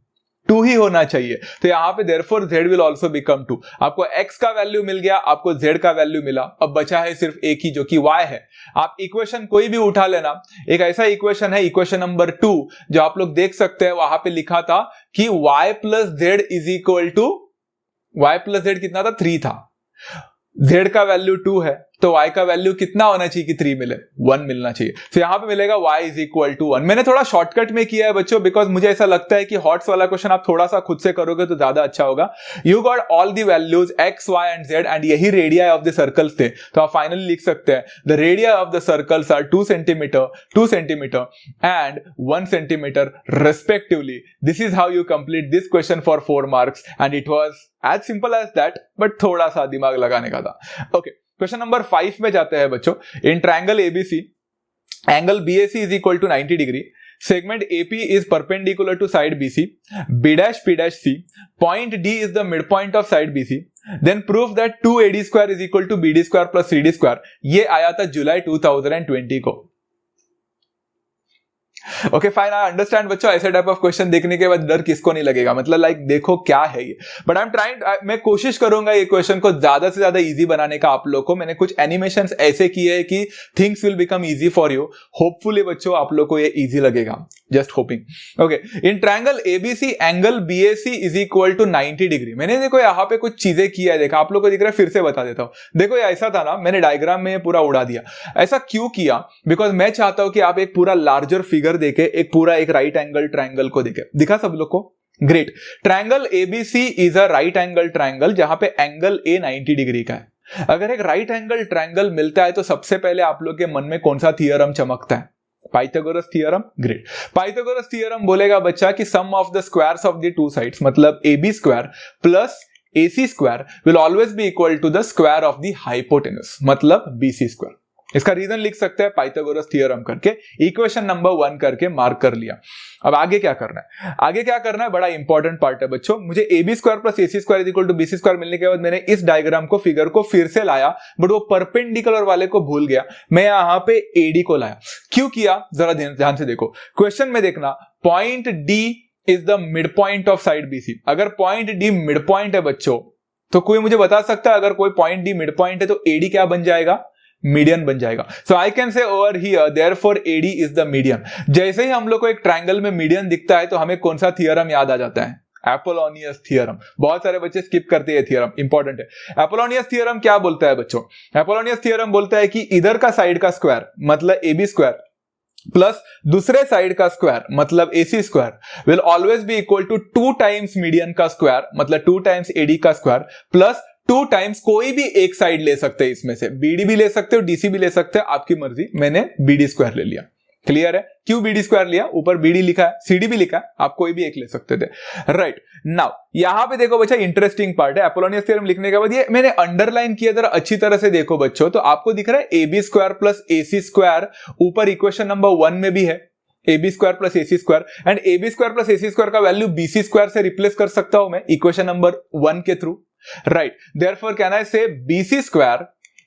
[SPEAKER 1] 2 ही होना चाहिए। तो यहां पे therefore z will also become 2। आपको x का वैल्यू मिल गया, आपको z का वैल्यू मिला, अब बचा है सिर्फ एक ही जो कि y है। आप इक्वेशन कोई भी उठा लेना, एक ऐसा इक्वेशन है इक्वेशन नंबर 2 जो आप लोग देख सकते हैं, वहां पे लिखा था कि y plus Z is equal to, y plus जेड कितना था? 3 था, z का वैल्यू 2 है तो y का वैल्यू कितना होना चाहिए कि 3 मिले? 1 मिलना चाहिए। तो यहां पे मिलेगा y इज इक्वल टू 1। मैंने थोड़ा शॉर्टकट में किया है बच्चों, बिकॉज मुझे ऐसा लगता है कि हॉट्स वाला क्वेश्चन आप थोड़ा सा खुद से करोगे तो ज्यादा अच्छा होगा। You got all the values x, y and z and यही रेडिया ऑफ द सर्कल्स थे, तो आप फाइनली लिख सकते हैं the radii of the circles are 2 centimetre, 2 centimetre and 1 centimetre respectively. This is how you complete this question for 4 marks and it was as simple as that, but थोड़ा सा दिमाग लगाने का था। ओके, क्वेश्चन नंबर 5 में जाते हैं बच्चों। In triangle ABC, angle BAC is equal to 90 degree, segment AP is perpendicular to side BC, B dash P dash C, point D is the midpoint of side BC, then prove that 2AD square is equal to BD square plus CD square। ये आया था जुलाई 2020 को। Okay fine, I understand बच्चों, ऐसे type of question देखने के बाद डर किसको नहीं लगेगा, मतलब लाइक देखो क्या है ये। बट आई एम ट्राइंग, मैं कोशिश करूंगा ये क्वेश्चन को ज्यादा से ज्यादा इजी बनाने का आप लोग को। मैंने कुछ एनिमेशंस ऐसे किए हैं कि things will become easy for you. Hopefully बच्चों आप लोग को ये इजी लगेगा, just hoping. Okay, in triangle ABC angle BAC is equal to 90 degree. मैंने देखो यहाँ पे कुछ चीजें किया है, देखा आप लोग को दिख रहा है, फिर से बता देता हूं। देखो ये ऐसा था ना, मैंने डायग्राम में पूरा उड़ा दिया। ऐसा क्यों किया? बिकॉज मैं चाहता हूं कि आप एक पूरा लार्जर फिगर देखे, एक पूरा एक राइट एंगल ट्रायंगल को देखे। दिखा सब लोग को? Great. Triangle ABC is a right angle triangle जहां पे एंगल A 90 डिग्री का है। अगर एक राइट एंगल ट्रायंगल मिलता है तो सबसे पहले आप लोग के मन में कौन सा थियरम चमकता है? Pythagoras theorem. Great. Pythagoras theorem बोलेगा बच्चा कि sum of the squares of the two sides, मतलब AB square plus AC square will always be equal to the square of the hypotenuse, मतलब BC स्क्वायर। इसका reason लिख सकते हैं Pythagoras theorem करके, इक्वेशन नंबर 1 करके मार्क कर लिया। अब आगे क्या करना है? आगे क्या करना है बड़ा इंपॉर्टेंट पार्ट है बच्चों। मुझे AB square plus AC square is equal to BC square मिलने के बाद मैंने इस डायग्राम को, फिगर को फिर से लाया, बट वो परपेंडिकुलर वाले को भूल गया। मैं यहां पे AD को लाया। क्यों किया? जरा ध्यान से देखो क्वेश्चन में, देखना point D is the mid point of side BC। अगर पॉइंट D मिड पॉइंट है बच्चों, तो कोई मुझे बता सकता है अगर कोई पॉइंट D मिड पॉइंट है तो AD क्या बन जाएगा? मीडियन बन जाएगा। So I can say over here therefore AD is the median. जैसे ही हम लोग को एक ट्रायंगल में मीडियन दिखता है तो हमें कौन सा थियरम याद आ जाता है? एपोलोनियस थियरम। बहुत सारे बच्चे स्किप करते हैं, थियरम इंपॉर्टेंट है। एपोलोनियस थियरम क्या बोलता है बच्चों? एपोलोनियस थियरम बोलता है कि इधर का साइड का स्क्वायर मतलब AB स्क्वायर प्लस दूसरे साइड का स्क्वायर मतलब AC square will always be equal to 2 times median का स्क्वायर मतलब 2 टाइम्स AD का स्क्वायर प्लस 2 टाइम्स कोई भी एक साइड ले सकते हैं, इसमें से BD भी ले सकते हो, DC भी ले सकते हो, आपकी मर्जी। मैंने BD स्क्वायर ले लिया। क्लियर है? क्यों BD स्क्वायर लिया? ऊपर BD लिखा है, CD भी लिखा है, आप कोई भी एक ले सकते थे। राइट नाउ यहां पे देखो बच्चा, इंटरेस्टिंग पार्ट है। एपोलोनियस थ्योरम लिखने के बाद ये मैंने अंडरलाइन किया, जरा अच्छी तरह से देखो बच्चों, तो आपको दिख रहा है AB square plus AC square ऊपर इक्वेशन नंबर 1 में भी है। AB square plus AC square and AB square plus AC square का वैल्यू BC स्क्वायर से रिप्लेस कर सकता हूं मैं इक्वेशन नंबर 1 के through. Right, therefore can I say BC square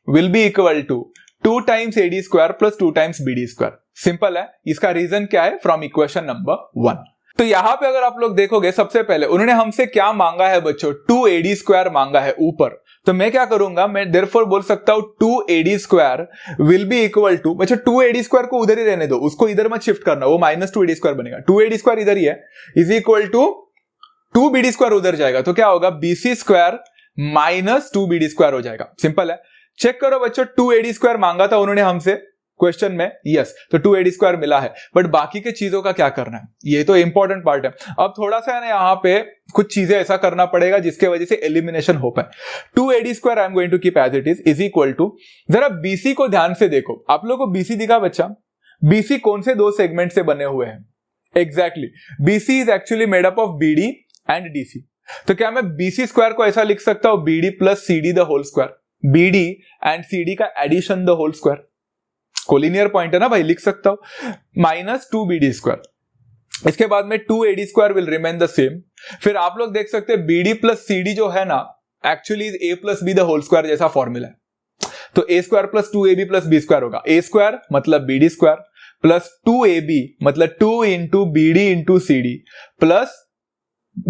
[SPEAKER 1] will be equal to 2 times AD square plus 2 times BD square. Simple है। इसका reason क्या है? From equation number 1। तो यहां पे अगर आप लोग देखोगे, सबसे पहले उन्होंने हमसे क्या मांगा है बच्चों, 2AD² मांगा है ऊपर। तो मैं क्या करूंगा, मैं देयरफॉर बोल सकता हूं 2AD² will be equal to, बच्चों 2AD² को उधर ही रहने दो, उसको इधर मत शिफ्ट करना, वो -2AD² बनेगा। 2AD² इधर ही है, इज इक्वल टू 2BD² उधर जाएगा, तो क्या होगा, BC² माइनस 2BD² हो जाएगा। सिंपल है। चेक करो बच्चों, 2AD² मांगा था उन्होंने हमसे क्वेश्चन में, यस, तो 2AD² मिला है, बट बाकी के चीजों का क्या करना है, ये तो इंपॉर्टेंट पार्ट है। अब थोड़ा सा ना यहाँ पे कुछ चीजें ऐसा करना पड़ेगा जिसके वजह से एलिमिनेशन हो पाए। 2AD² I am going to keep as it is equal to, जरा BC को ध्यान से देखो, आप लोगों को BC दिखा बच्चा, BC कौन से दो सेगमेंट से बने हुए हैं, exactly BC is actually made up of BD and DC। तो क्या मैं BC² को ऐसा लिख सकता हूं, BD plus CD the whole square, BD and CD का addition the whole square, collinear point है ना भाई, लिख सकता हूं, माइनस 2BD²। इसके बाद में 2AD² will remain the same. फिर आप लोग देख सकते हैं BD प्लस CD जो है ना, actually A plus B the whole square जैसा फॉर्मूला है। तो A² plus 2AB plus B² होगा, A² मतलब BD² प्लस 2AB मतलब 2 into BD into CD plus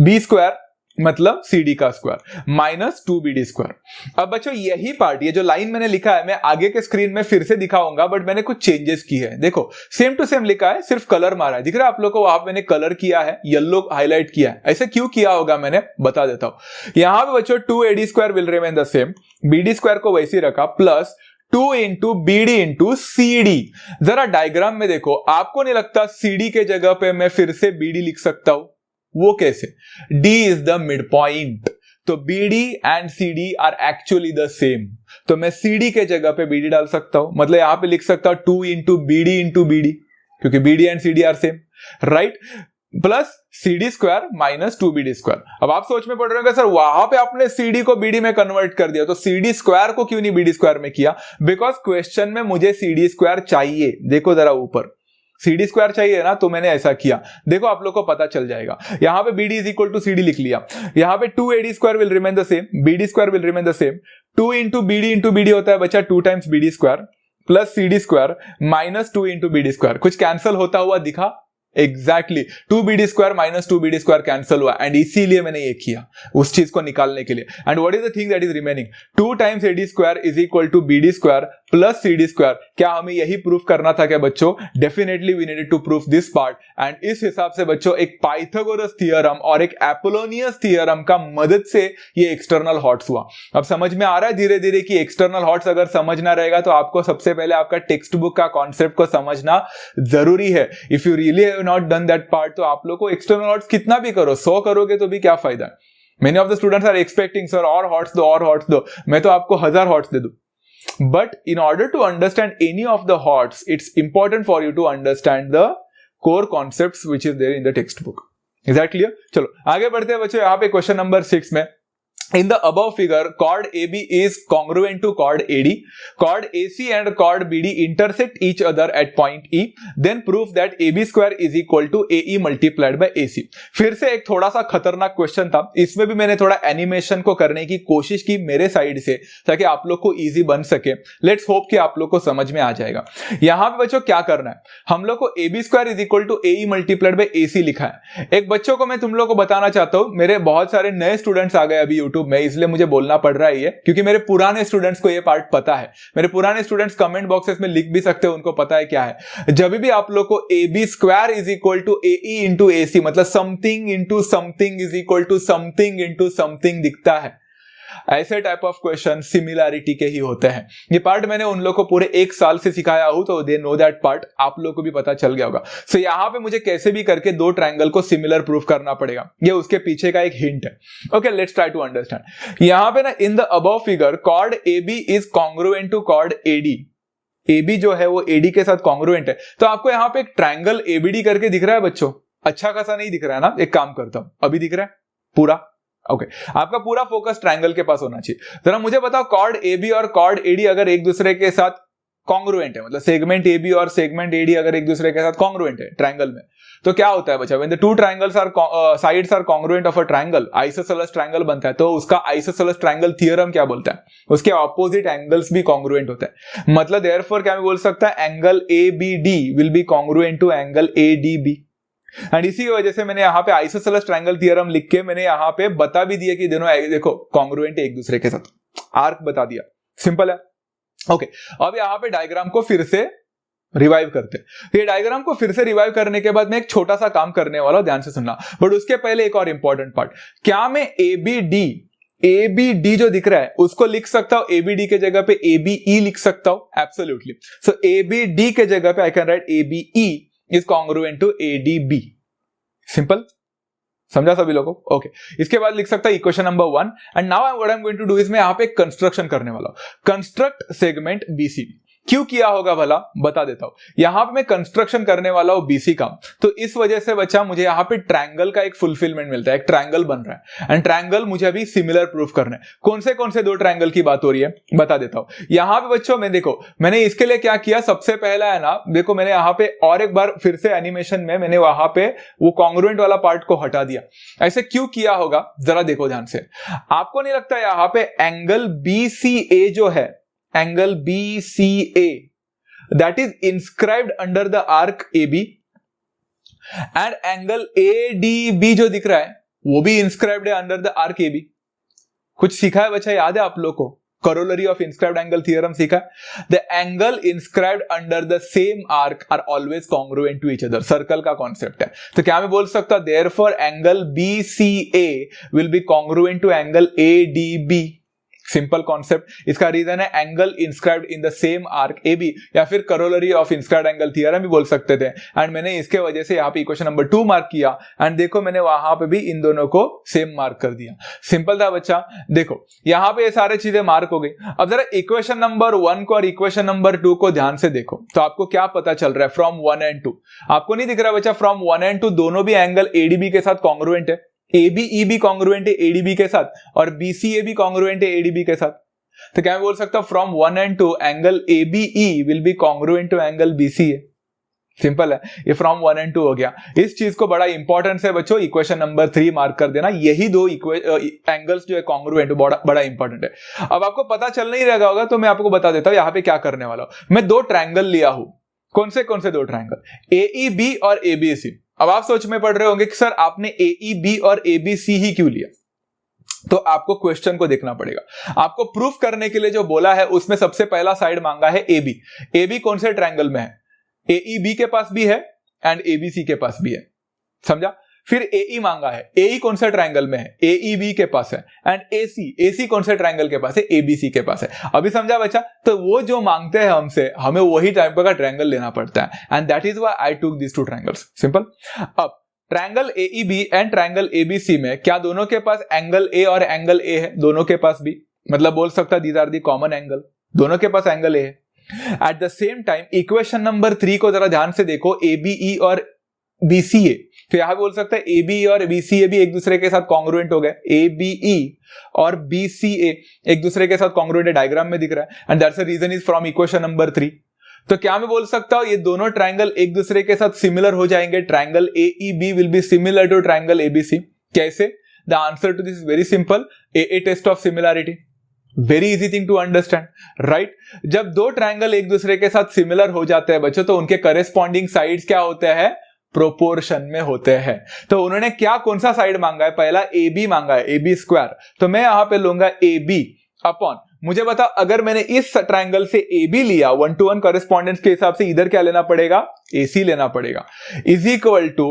[SPEAKER 1] B² मतलब CD का स्क्वायर माइनस 2BD²। अब बच्चों यही पार्ट, ये जो लाइन मैंने लिखा है, मैं आगे के स्क्रीन में फिर से दिखाऊंगा, बट मैंने कुछ चेंजेस की है। देखो सेम टू सेम लिखा है, सिर्फ कलर मारा है, दिख रहा है आप लोगों को, वहां मैंने कलर किया है, येलो हाईलाइट किया है। ऐसे क्यों किया होगा मैंने बता देता हूं। यहां पे बच्चों 2AD² will remain the same, BD² को वैसे रखा, plus 2 into BD into CD। जरा डायग्राम में देखो, आपको नहीं लगता CD के जगह पे मैं फिर से BD लिख सकता हूं, वो कैसे, D is the mid point, तो BD and CD are actually the same, तो मैं CD के जगह पे BD डाल सकता हूं, मतलब यहां पे लिख सकता हूं 2 इंटू BD क्योंकि BD and CD are same, right, plus CD² minus 2BD²। अब आप सोच में पड़ रहे हो सर वहां पे आपने CD को BD में कन्वर्ट कर दिया, तो CD² को क्यों नहीं BD² में किया, बिकॉज क्वेश्चन में मुझे CD² चाहिए। देखो जरा ऊपर CD² चाहिए ना, तो मैंने ऐसा किया, देखो आप लोग को पता चल जाएगा। यहां पे BD is equal to CD लिख लिया, यहां पे 2AD² will remain the same, BD² will remain the same, 2 into BD होता है बच्चा 2 times BD² plus CD² minus 2 into BD², कुछ कैंसिल होता हुआ दिखा, exactly 2BD² minus 2BD² cancel हुआ, एंड इसीलिए मैंने ये किया उस चीज को निकालने के लिए। And what is the thing that is remaining, 2 times AD² is equal to BD² plus CD²। क्या हमें यही प्रूफ करना था क्या बच्चों, definitely we needed to proof this part. And इस हिसाब से बच्चों एक पाइथागोरस थ्योरम और एक एपोलोनियस थ्योरम का मदद से ये एक्सटर्नल हॉट्स हुआ। अब समझ में आ रहा है धीरे धीरे कि एक्सटर्नल हॉट्स अगर समझना रहेगा तो आपको सबसे पहले आपका टेक्स्ट बुक का कॉन्सेप्ट को समझना जरूरी है। If you really not done that part, तो आप लोग को एक्सटर्नल हॉट्स कितना भी करो, 100 करोगे तो भी क्या फायदा। Many of the students are expecting sir और हॉट्स दो, मैं तो आपको 1000 हॉट्स दे दूं। But in order to understand any of the HOTS, it's important for you to understand the core concepts which is there in the text book. Is that clear? चलो आगे बढ़ते हैं बच्चों, यहां पे क्वेश्चन नंबर 6 में, in the above figure chord AB is congruent to chord AD, chord AC and chord BD intersect each other at point E, then prove that AB² is equal to AE multiplied by AC। फिर से एक थोड़ा सा खतरनाक question था, इसमें भी मैंने थोड़ा एनिमेशन को करने की कोशिश की मेरे साइड से ताकि आप लोग को इजी बन सके। लेट्स होप कि आप लोग को समझ में आ जाएगा। यहां पे बच्चों क्या करना है, हम लोग को AB² is equal to AE multiplied by AC लिखा है। एक बच्चों को मैं तुम लोग को बताना चाहता हूं, मेरे बहुत सारे नए स्टूडेंट्स आ गए अभी यूट्यूब में, इसलिए मुझे बोलना पड़ रहा है ये, क्योंकि मेरे पुराने स्टूडेंट्स को ये पार्ट पता है। मेरे पुराने स्टूडेंट्स कमेंट बॉक्सेस में लिख भी सकते हो, उनको पता है क्या है। जब भी आप लोग को AB² is equal to AE into AC, मतलब something into something is equal to something into something दिखता है, ऐसे टाइप ऑफ क्वेश्चन सिमिलैरिटी के ही होते हैं। ये पार्ट मैंने उन लोगों को पूरे 1 साल से सिखाया हूं, तो दे नो दैट पार्ट, आप लोगों को भी पता चल गया होगा। सो यहां पे मुझे कैसे भी करके 2 ट्रायंगल को सिमिलर प्रूफ करना पड़ेगा, ये उसके पीछे का एक हिंट है। Okay, let's try to understand. यहां पे ना in the above figure chord AB is congruent to chord AD, AB जो है वो AD के साथ कॉन्ग्रुएंट है। तो आपको यहां पे एक ट्रायंगल ABD करके दिख रहा है बच्चों, अच्छा खासा नहीं दिख रहा है ना, एक काम करता हूं, अभी दिख रहा है पूरा? ओके, आपका पूरा फोकस ट्रायंगल के पास होना चाहिए। जरा मुझे बताओ, कॉर्ड AB और कॉर्ड AD अगर एक दूसरे के साथ कॉन्ग्रुएंट है, मतलब सेगमेंट AB और सेगमेंट AD अगर एक दूसरे के साथ कॉन्ग्रुएंट है ट्रायंगल में, तो क्या होता है बच्चा, when the 2 triangles are sides are congruent of a triangle, isosceles triangle बनता है। तो उसका आइसोसेलेस ट्रायंगल थ्योरम क्या बोलता है, उसके ऑपोजिट एंगल्स भी कॉन्ग्रुएंट होते हैं। मतलब देयरफॉर क्या मैं बोल सकता है, angle ABD will be congruent to angle ADB। And इसी की वजह से मैंने यहाँ पे आइसोसेलेस ट्रायंगल थ्योरम लिख के मैंने यहाँ पे बता भी दिया कि दोनों देखो कॉन्ग्रुएंट है एक दूसरे के साथ, आर्क बता दिया, सिंपल है। ओके, अब यहाँ पे डायग्राम को फिर से रिवाइव करते हैं। ये डायग्राम को फिर से रिवाइव करने के बाद मैं एक छोटा सा काम करने वाला हूं, ध्यान से सुनना। बट उसके पहले एक और इंपॉर्टेंट पार्ट, क्या मैं ABD जो दिख रहा है उसको लिख सकता हूं ABD के जगह पे ABE लिख सकता हूं? एब्सोल्युटली। सो ABD के जगह पे I can write ABE is congruent to ADB। Simple, समझा सभी लोगों को? ओके, इसके बाद लिख सकता है equation number 1 and now what I am going to do is मैं यहां पे कंस्ट्रक्शन करने वाला हूं। Construct segment BC। क्यों किया होगा भला, बता देता हूं। यहां पे मैं कंस्ट्रक्शन करने वाला हूं BC का, तो इस वजह से बच्चा मुझे यहां पे ट्रायंगल का एक फुलफिलमेंट मिलता है, एक ट्रायंगल बन रहा है एंड ट्रायंगल मुझे अभी सिमिलर प्रूफ करना है। कौन से दो ट्रायंगल की बात हो रही है बता देता हूं। यहां पे बच्चों मैं देखो मैंने इसके लिए क्या किया, सबसे पहला है ना, देखो मैंने यहां पे और एक बार फिर से एनिमेशन में मैंने वहां पे वो कॉन्ग्रुएंट वाला पार्ट को हटा दिया। ऐसे क्यों किया होगा जरा देखो ध्यान से। आपको नहीं लगता यहां पे एंगल BCA जो है, angle BCA that is inscribed under the arc AB and angle ADB जो दिख रहा है वो भी inscribed है under the arc AB। कुछ सीखा है बच्चा, याद है आप लोग को? corollary of inscribed angle theorem सीखा है। The angle inscribed under the same arc are always congruent to each other। Circle का कॉन्सेप्ट है, तो क्या मैं बोल सकता therefore angle BCA will be congruent to angle ADB। Simple concept. इसका रीजन है angle inscribed in the same arc AB, या फिर corollary of inscribed angle theorem भी बोल सकते थे। एंड मैंने इसके वजह से यहाँ पे इक्वेशन नंबर 2 मार्क किया एंड देखो मैंने वहां पे भी इन दोनों को सेम मार्क कर दिया। सिंपल था बच्चा। देखो यहाँ पे ये सारी चीजें मार्क हो गई। अब जरा इक्वेशन नंबर 1 को और इक्वेशन नंबर 2 को ध्यान से देखो तो आपको क्या पता चल रहा है फ्रॉम 1 एंड 2। आपको नहीं दिख रहा बच्चा, फ्रॉम 1 एंड 2 दोनों भी एंगल ADB के साथ कॉन्ग्रुएंट है, ABE भी कॉन्ग्रुएंट है ADB के साथ और BCA भी कॉन्ग्रुएंट है ADB के साथ। तो क्या मैं बोल सकता हूं from 1 and 2 angle ABE will be congruent to angle BCA। Simple है, ये फ्रॉम 1 एंड 2 हो गया। इस चीज को बड़ा इंपॉर्टेंस है बच्चों, इक्वेशन नंबर 3 मार्क कर देना। यही दो एंगल्स जो है कॉन्ग्रुएंट बड़ा इंपॉर्टेंट है। अब आपको पता चल नहीं रहेगा होगा तो मैं आपको बता देता हूं यहाँ पे क्या करने वाला हूं। मैं दो ट्रायंगल लिया हूं। कौन से दो ट्रायंगल? AEB और ABC। अब आप सोच में पड़ रहे होंगे कि सर आपने AEB और ABC ही क्यों लिया? तो आपको क्वेश्चन को देखना पड़ेगा। आपको प्रूफ करने के लिए जो बोला है उसमें सबसे पहला साइड मांगा है AB। AB कौन से ट्रायंगल में है? AEB के पास भी है एंड ABC के पास भी है, समझा? फिर AE मांगा है, AE कौन सा ट्रायंगल में है? AEB के पास है एंड AC कौन से ट्रायंगल के पास है? ABC के पास है। अभी समझा बच्चा? तो वो जो मांगते हैं हमसे, हमें वही टाइप का ट्रायंगल लेना पड़ता है and that is why I took this two triangles. Simple. अब triangle AEB and triangle ABC में क्या दोनों के पास एंगल A और एंगल A है? दोनों के पास भी, मतलब बोल सकता these are the common angle, दोनों के पास एंगल A है। At the same time equation number 3 को जरा ध्यान से देखो, ABE और BCA, तो यहां बोल सकता है ABE और BCA भी एक दूसरे के साथ कॉन्ग्रुएंट हो गए। ABE और BCA एक दूसरे के साथ कॉन्ग्रुएंट है, डायग्राम में दिख रहा है and that's the reason is from equation number 3। तो क्या मैं बोल सकता हूं ये दोनों ट्रायंगल एक दूसरे के साथ सिमिलर हो जाएंगे? Triangle AEB will be similar to triangle ABC। कैसे? The answer to this is very simple, AA test of similarity. Very easy thing to understand, right? जब दो ट्रायंगल एक दूसरे के साथ सिमिलर हो जाते हैं बच्चों तो उनके करेस्पॉन्डिंग साइड्स क्या होते हैं? प्रोपोर्शन में होते हैं। तो उन्होंने क्या कौन सा साइड मांगा है? पहला AB मांगा है, AB स्क्वायर। तो मैं यहां पे लूंगा AB अपॉन, मुझे बता अगर मैंने इस ट्रायंगल से AB लिया 1:1 कॉरेस्पॉन्डेंस के हिसाब से इधर क्या लेना पड़ेगा? AC लेना पड़ेगा। इज इक्वल टू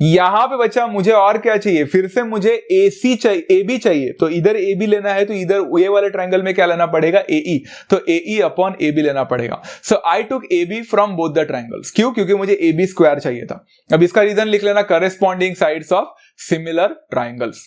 [SPEAKER 1] यहां पे बच्चा मुझे और क्या चाहिए? फिर से मुझे AC चाहिए, AB चाहिए, तो इधर AB लेना है तो इधर ये वाले ट्रायंगल में क्या लेना पड़ेगा? AE। तो AE अपॉन AB लेना पड़ेगा। So I took AB from both the triangles. क्यों? क्योंकि मुझे AB स्क्वायर चाहिए था। अब इसका रीजन लिख लेना, corresponding sides of similar triangles,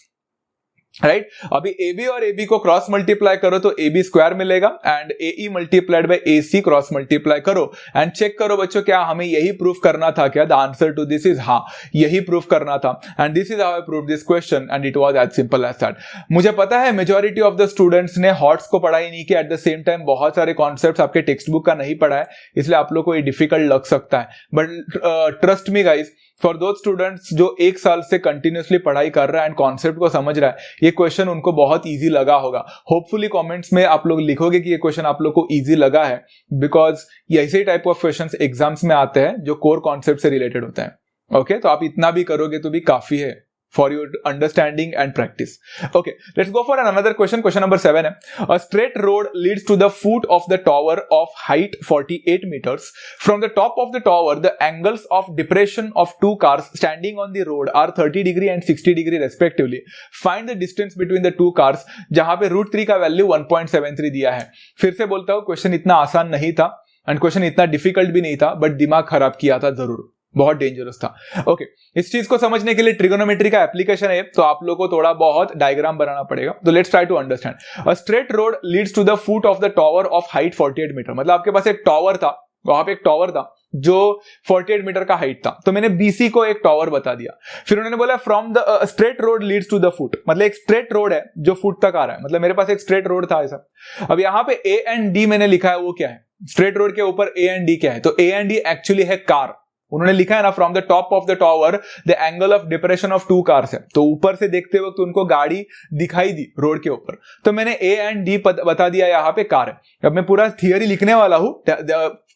[SPEAKER 1] right? अभी AB और AB को क्रॉस मल्टीप्लाई करो तो AB स्क्वायर मिलेगा and AE multiplied by AC cross multiply करो एंड चेक करो बच्चों क्या हमें यही प्रूफ करना था क्या? The answer to this is हाँ, यही प्रूफ करना था and this is how I prove this question and it was as simple as that. मुझे पता है मेजॉरिटी ऑफ द स्टूडेंट्स ने हॉट्स को पढ़ाई नहीं किया, एट द सेम टाइम बहुत सारे कॉन्सेप्ट्स आपके टेक्स्ट बुक का नहीं पढ़ा है, इसलिए आप लोग को ये डिफिकल्ट लग सकता है। But trust me guys, for those students जो एक साल से कंटिन्यूसली पढ़ाई कर रहा है एंड कॉन्सेप्ट को समझ रहा है, ये क्वेश्चन उनको बहुत इजी लगा होगा। होपफुली कमेंट्स में आप लोग लिखोगे कि ये क्वेश्चन आप लोग को इजी लगा है, बिकॉज ये ऐसे टाइप ऑफ क्वेश्चंस एग्जाम्स में आते हैं जो कोर कॉन्सेप्ट से रिलेटेड होते हैं। ओके तो आप इतना भी करोगे तो भी काफी है for your understanding and practice. Okay, let's go for another question. Question number 7 है, a straight road leads to the foot of the tower of height 48 meters. From the top of the tower, the angles of depression of two cars standing on the road are 30 degree and 60 degree respectively. Find the distance between the two cars. जहां पे √3 का value 1.73 दिया है. फिर से बोलता हूं, question इतना आसान नहीं था एंड क्वेश्चन इतना डिफिकल्ट भी नहीं था, बट दिमाग खराब किया था जरूर, बहुत डेंजरस था. ओके, इस चीज को समझने के लिए ट्रिगोनोमेट्री का एप्लीकेशन है, तो आप लोगों को थोड़ा बहुत डायग्राम बनाना पड़ेगा. तो let's try to understand. A straight road leads to the foot of the tower of height 48 metre. मतलब आपके पास एक टॉवर था, वहां पे एक टॉवर था जो 48 मीटर का हाइट था, तो मैंने बीसी को एक टॉवर बता दिया. फिर उन्होंने बोला from the straight road leads to the foot, मतलब एक स्ट्रेट रोड है जो फुट तक आ रहा है. मतलब मेरे पास एक स्ट्रेट रोड था ऐसा. अब यहां पे ए एंड डी मैंने लिखा है, वो क्या है? स्ट्रेट रोड के ऊपर ए एंड डी क्या है? तो ए एंड डी एक्चुअली है कार. उन्होंने लिखा है ना from the top of the tower the angle of depression of two cars है, तो ऊपर से देखते वक्त उनको गाड़ी दिखाई दी रोड के ऊपर, तो मैंने ए एंड डी बता दिया यहां पे कार है. अब मैं पूरा थियरी लिखने वाला हूं,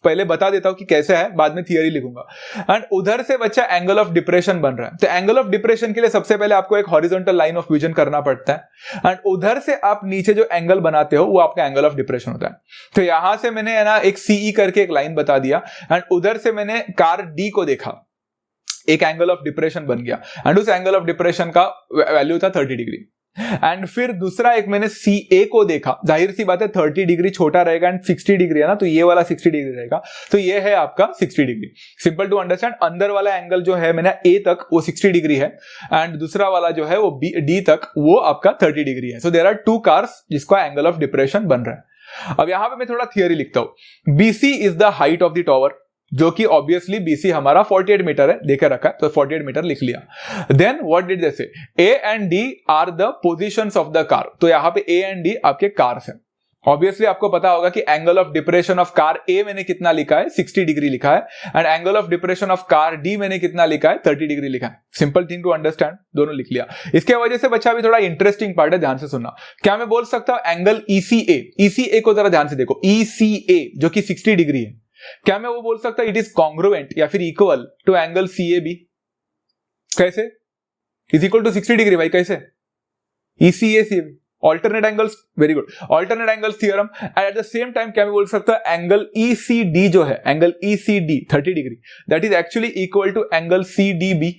[SPEAKER 1] पहले बता देता हूं कि कैसे है, बाद में थियरी लिखूंगा. एंड उधर से बच्चा एंगल ऑफ डिप्रेशन बन रहा है, तो एंगल ऑफ डिप्रेशन के लिए सबसे पहले आपको एक हॉरिजॉन्टल लाइन ऑफ विजन करना पड़ता है, एंड उधर से आप नीचे जो एंगल बनाते हो वो आपका एंगल ऑफ डिप्रेशन होता है. तो यहां से मैंने है ना एक सीई करके एक लाइन बता दिया, एंड उधर से मैंने कार डी को देखा, एक एंगल ऑफ डिप्रेशन बन गया, एंड उस एंगल ऑफ डिप्रेशन का वैल्यू था 30 डिग्री. एंड फिर दूसरा एक मैंने सी ए को देखा, जाहिर सी बात है 30 डिग्री छोटा रहेगा एंड 60 डिग्री है ना, तो ये वाला 60 डिग्री रहेगा, तो ये है आपका 60 डिग्री. Simple to understand. अंदर वाला एंगल जो है मैंने ए तक वो 60 डिग्री है, एंड दूसरा वाला जो है वो डी तक वो आपका 30 डिग्री है. So there are two cars जिसका एंगल ऑफ डिप्रेशन बन रहा है. अब यहां पे मैं थोड़ा थियरी लिखता हूं. BC is the height of the tower, जो कि ऑब्वियसली बीसी हमारा 48 मीटर है, देकर रखा है, तो 48 मीटर लिख लिया. Then what did they say? A and D are the positions of the car. तो यहां पे ए एंड डी आपके कार्स हैं. ऑब्वियसली आपको पता होगा कि angle of depression of car A मैंने कितना लिखा है? 60 डिग्री लिखा है, and angle of depression of car D मैंने कितना लिखा है? 30 डिग्री लिखा है. सिंपल थिंग टू अंडरस्टैंड, दोनों लिख लिया. इसके वजह से बच्चा भी थोड़ा इंटरेस्टिंग पार्ट है, ध्यान से सुनना. क्या मैं बोल सकता हूं एंगल ईसीए? ईसीए को जरा ध्यान से देखो, ईसीए जो कि 60 डिग्री है, क्या मैं वो बोल सकता इट इज कॉन्ग्रुएंट या फिर इक्वल टू एंगल सीएबी? कैसे? इज इक्वल टू 60 डिग्री भाई, कैसे? ECA CAB, alternate angles. Very good, alternate angles theorem. And at the same time क्या मैं बोल सकता एंगल ईसीडी जो है, angle ECD 30 degree, that is actually equal to angle CDB,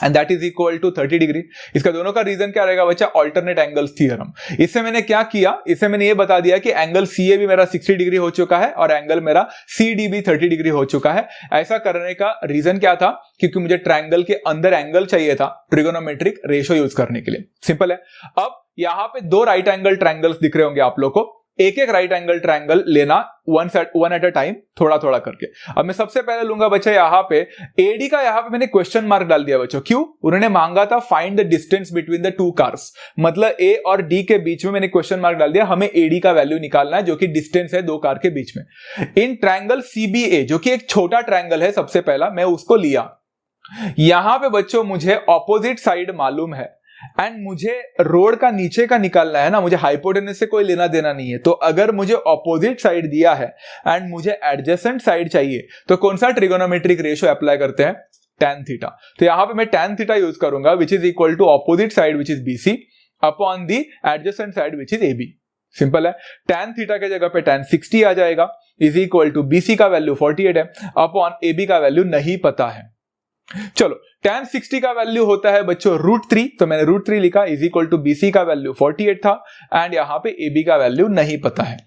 [SPEAKER 1] and that is equal to 30 degree. इसका दोनों का reason क्या रहेगा बच्चा? Alternate angles theorem. इससे मैंने क्या किया? इससे मैंने ये बता दिया कि एंगल सीए भी मेरा 60 डिग्री हो चुका है और एंगल मेरा सीडी भी 30 डिग्री हो चुका है. ऐसा करने का रीजन क्या था? क्योंकि मुझे ट्रायंगल के अंदर एंगल चाहिए था ट्रिगोनोमेट्रिक रेशियो यूज करने के लिए. सिंपल है. अब यहां पे दो राइट एंगल ट्रायंगल्स दिख रहे होंगे आप लोग को. एक एक राइट एंगल ट्रायंगल लेना वन एट अ टाइम, थोड़ा थोड़ा करके. अब मैं सबसे पहले लूंगा बच्चा यहां पे एडी का. यहां पे मैंने क्वेश्चन मार्क डाल दिया बच्चों. क्यों? उन्होंने मांगा था find the distance between the two cars, मतलब ए और डी के बीच में मैंने क्वेश्चन मार्क डाल दिया. हमें एडी का वैल्यू निकालना है जो कि डिस्टेंस है दो कार के बीच में. इन ट्रायंगल सीबीए जो कि एक छोटा ट्रायंगल है, सबसे पहला मैं उसको लिया. यहां पे बच्चों मुझे ऑपोजिट साइड मालूम है, एंड मुझे रोड का नीचे का निकालना है ना, मुझे हाइपोटेनस से कोई लेना देना नहीं है. तो अगर मुझे ऑपोजिट साइड दिया है एंड मुझे एडजेसेंट साइड चाहिए, तो कौन सा ट्रिगोनोमेट्रिक रेशियो अप्लाई करते हैं? tan theta. तो यहां पे मैं tan थीटा यूज करूंगा, which is equal to opposite side which is BC upon the adjacent side which is AB. Simple है. tan थीटा के जगह पे tan 60 आ जाएगा, इज इक्वल टू बीसी का वैल्यू 48 है अपॉन एबी का वैल्यू नहीं पता है. चलो, tan 60 का वैल्यू होता है बच्चों √3, तो मैंने √3 लिखा, इज इक्वल टू बीसी का वैल्यू 48 था, एंड यहां पे एबी का वैल्यू नहीं पता है.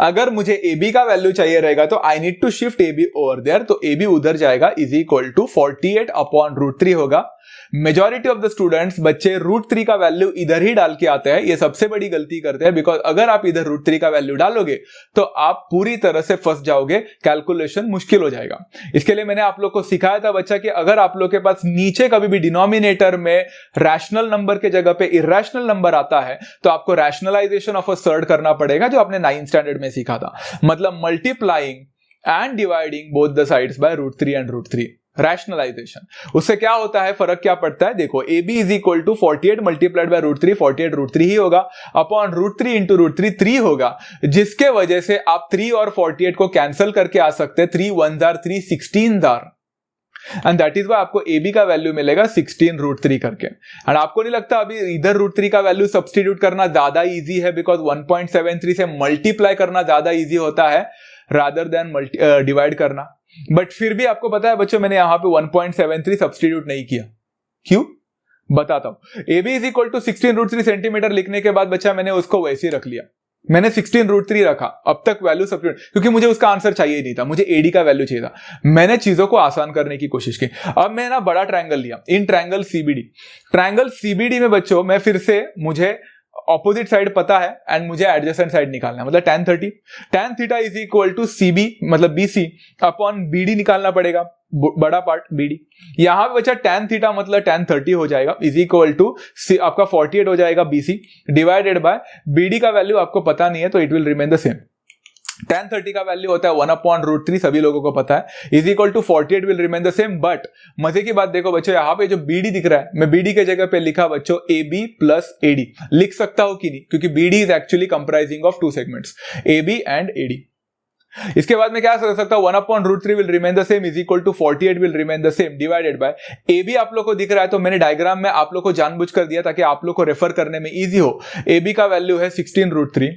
[SPEAKER 1] अगर मुझे AB का वैल्यू चाहिए रहेगा तो I need to shift AB over there, तो AB उधर जाएगा, इज इक्वल टू 48 अपॉन √3 होगा. मेजॉरिटी ऑफ द स्टूडेंट्स बच्चे √3 का वैल्यू इधर ही डाल के आते हैं. ये सबसे बड़ी गलती करते हैं, बिकॉज अगर आप इधर √3 का वैल्यू डालोगे तो आप पूरी तरह से फंस जाओगे, कैलकुलेशन मुश्किल हो जाएगा. इसके लिए मैंने आप लोग को सिखाया था बच्चा कि अगर आप लोग के पास नीचे कभी भी डिनोमिनेटर में रैशनल नंबर के जगह पे इरेशनल नंबर आता है तो आपको रैशनलाइजेशन ऑफ अ सर्ड करना पड़ेगा, जो आपने 9th स्टैंडर्ड में सीखा था. मतलब multiplying and dividing both the sides by √3 and √3, rationalisation. उससे क्या होता है, फर्क क्या पड़ता है? देखो, AB is equal to 48 multiplied by √3, 48 √3 ही होगा, अपॉन √3 इंटू √3 3 होगा, जिसके वजह से आप 3 और 48 को कैंसिल करके आ सकते हैं. 3 1 3 16 जार. एंड दैट इज वाई आपको ए बी का वैल्यू मिलेगा 16√3 करके। एंड आपको नहीं लगता अभी इधर √3 का वैल्यू सब्सटीट्यूट करना ज्यादा इजी है, बिकॉज 1.73 से मल्टीप्लाई करना ज्यादा इजी होता है रादर देन डिवाइड करना। बट फिर भी आपको पता है बच्चों, मैंने यहां पे 1.73 सब्सटीट्यूट नहीं किया, क्यों बताता हूं। A B is equal to 16√3 centimetre लिखने के बाद बच्चा मैंने उसको वैसे ही रख लिया, मैंने 16√3 रखा, अब तक वैल्यू सब्स्टिट्यूट, क्योंकि मुझे उसका आंसर चाहिए ही नहीं था, मुझे एडी का वैल्यू चाहिए था। मैंने चीजों को आसान करने की कोशिश की। अब मैं ना बड़ा ट्रायंगल लिया, इन ट्रायंगल सीबीडी में बच्चों मैं फिर से, मुझे ऑपोजिट साइड पता है एंड मुझे एडजेसेंट साइड निकालना है, मतलब tan theta is equal to CB मतलब बीसी अपॉन बीडी निकालना पड़ेगा, बड़ा पार्ट बीडी। यहां पे बचा tan थीटा मतलब tan 30 हो जाएगा इज इक्वल टू आपका 48 हो जाएगा बीसी डिवाइडेड बाय बीडी का वैल्यू आपको पता नहीं है तो it will remain the same. tan 30 का वैल्यू होता है 1/√3, सभी लोगों को पता है, is equal to 48 will remain the same. But मजे की बात देखो बच्चों, यहां पे जो बीडी दिख रहा है, मैं बीडी के जगह पे लिखा बच्चों ए बी प्लस एडी, लिख सकता हूं कि नहीं, क्योंकि BD is actually comprising of 2 segments A B and AD. इसके बाद में क्या कर सकता हूं, 1/√3 will remain the same is equal to 48 will remain the same divided by A B आप लोग को दिख रहा है, तो मैंने डायग्राम में आप लोग को जानबूझ कर दिया ताकि आप लोग को रेफर करने में इजी हो। ए बी का वैल्यू है 16√3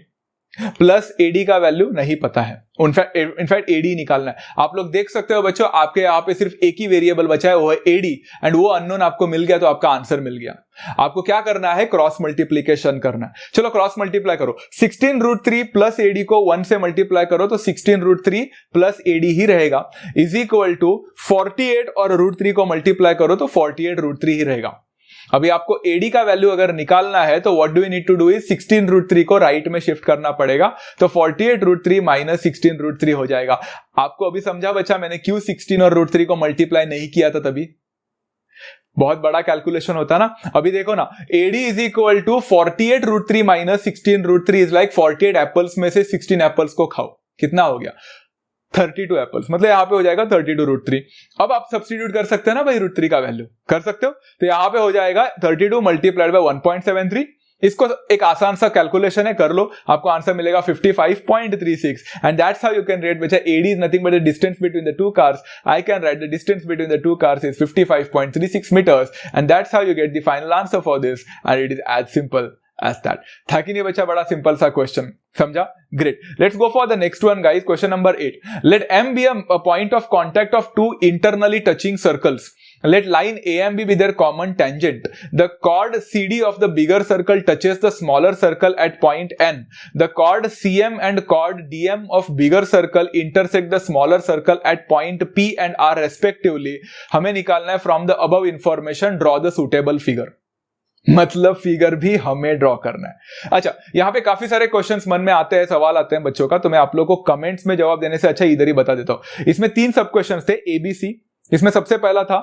[SPEAKER 1] प्लस एडी का वैल्यू नहीं पता है, इनफैक्ट एडी निकालना है। आप लोग देख सकते हो बच्चों, आपके यहाँ पे सिर्फ एक ही वेरिएबल बचा है, वो है एडी, एंड वो अननोन आपको मिल गया तो आपका आंसर मिल गया। आपको क्या करना है, क्रॉस मल्टीप्लीकेशन करना है। चलो क्रॉस मल्टीप्लाई करो, 16√3 प्लस एडी को 1 से मल्टीप्लाई करो तो 16√3 प्लस एडी ही रहेगा इज इक्वल टू 48 और √3 को मल्टीप्लाई करो तो 48√3 ही रहेगा। अभी आपको एडी का वैल्यू अगर निकालना है तो what do we need to do is 16√3 को राइट में शिफ्ट करना पड़ेगा, तो 48√3 माइनस 16√3 हो जाएगा। आपको अभी समझा बच्चा मैंने क्यों 16 और √3 को मल्टीप्लाई नहीं किया था, तभी बहुत बड़ा कैलकुलेशन होता ना। अभी देखो ना, AD is equal to 48√3 minus 16√3 is like 48 apples में से 16 एप्पल्स को खाओ, कितना हो गया 32 एप्पल्स, मतलब यहां पे हो जाएगा 32√3। अब आप सब्स्टिट्यूट कर सकते हैं ना भाई, √3 का वैल्यू कर सकते हो, तो यहां पे हो जाएगा 32 मल्टीप्लाइड बाय 1.73। इसको एक आसान सा कैलकुलेशन है, कर लो, आपको आंसर मिलेगा 55.36 and that's how you can rate बच्चा AD is nothing but the distance between the two cars. I can write the distance between the two cars is 55.36 metres and that's how you get the final answer for this and it is as simple as that। था कि नहीं बच्चा, बड़ा simple सा question, समझा? Great, let's go for the next one guys. Question number 8, let M be a point of contact of two internally touching circles. Let line AM be with their common tangent. The chord CD of the bigger circle touches the smaller circle at point N. The chord CM and chord DM of bigger circle intersect the smaller circle at point P and R respectively. हमें निकालना है from the above information draw the suitable figure। मतलब figure भी हमें draw करना है। अच्छा, यहां पे काफी सारे क्वेश्चंस मन में आते हैं, सवाल आते हैं बच्चों का, तो मैं आप लोगों को कमेंट्स में जवाब देने से अच्छा इधर ही बता देता हूं। इसमें 3 सब क्वेश्चंस थे ABC। इसमें सबसे पहला था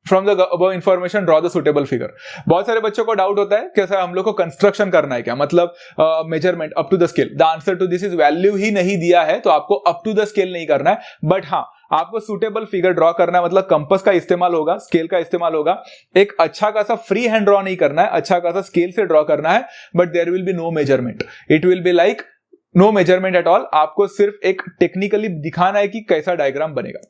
[SPEAKER 1] from the above information draw the suitable figure. बहुत सारे बच्चों को डाउट होता है कि सर हम लोग को कंस्ट्रक्शन करना है क्या, मतलब measurement up to the scale. The answer to this is value ही नहीं दिया है तो आपको अप टू द स्केल नहीं करना है, बट हाँ आपको सुटेबल फिगर ड्रॉ करना है, मतलब कंपास का इस्तेमाल होगा, स्केल का इस्तेमाल होगा। एक अच्छा खासा फ्री हैंड ड्रॉ नहीं करना है, अच्छा खासा स्केल से ड्रॉ करना है, but there will be no measurement, it will be like no measurement at all. आपको सिर्फ एक टेक्निकली दिखाना है कि कैसा डायग्राम बनेगा।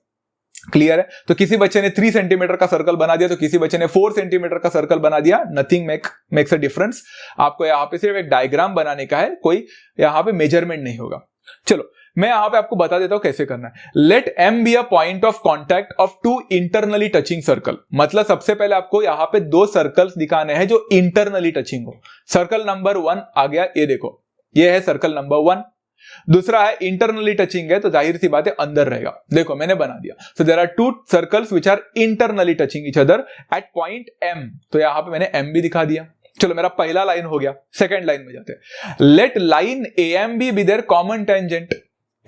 [SPEAKER 1] क्लियर है? तो किसी बच्चे ने 3 सेंटीमीटर का सर्कल बना दिया तो किसी बच्चे ने 4 सेंटीमीटर का सर्कल बना दिया, नथिंग मेक्स अ डिफरेंस। आपको यहां पे सिर्फ एक डायग्राम बनाने का है, कोई यहां पे मेजरमेंट नहीं होगा। चलो मैं यहां पे आपको बता देता हूं कैसे करना है। Let M be a point of contact of 2 internally touching circle. मतलब सबसे पहले आपको यहां पे 2 सर्कल्स दिखाने हैं जो इंटरनली टचिंग हो। सर्कल नंबर 1 आ गया, ये देखो, ये है सर्कल नंबर 1। दूसरा है इंटरनली टचिंग है, तो जाहिर सी बात है अंदर रहेगा। देखो मैंने बना दिया, so there are 2 circles which are internally touching each other at point M। तो यहां पे मैंने M भी दिखा दिया। चलो मेरा पहला लाइन हो गया। सेकंड लाइन में जाते हैं। Let line AM be with their common tangent.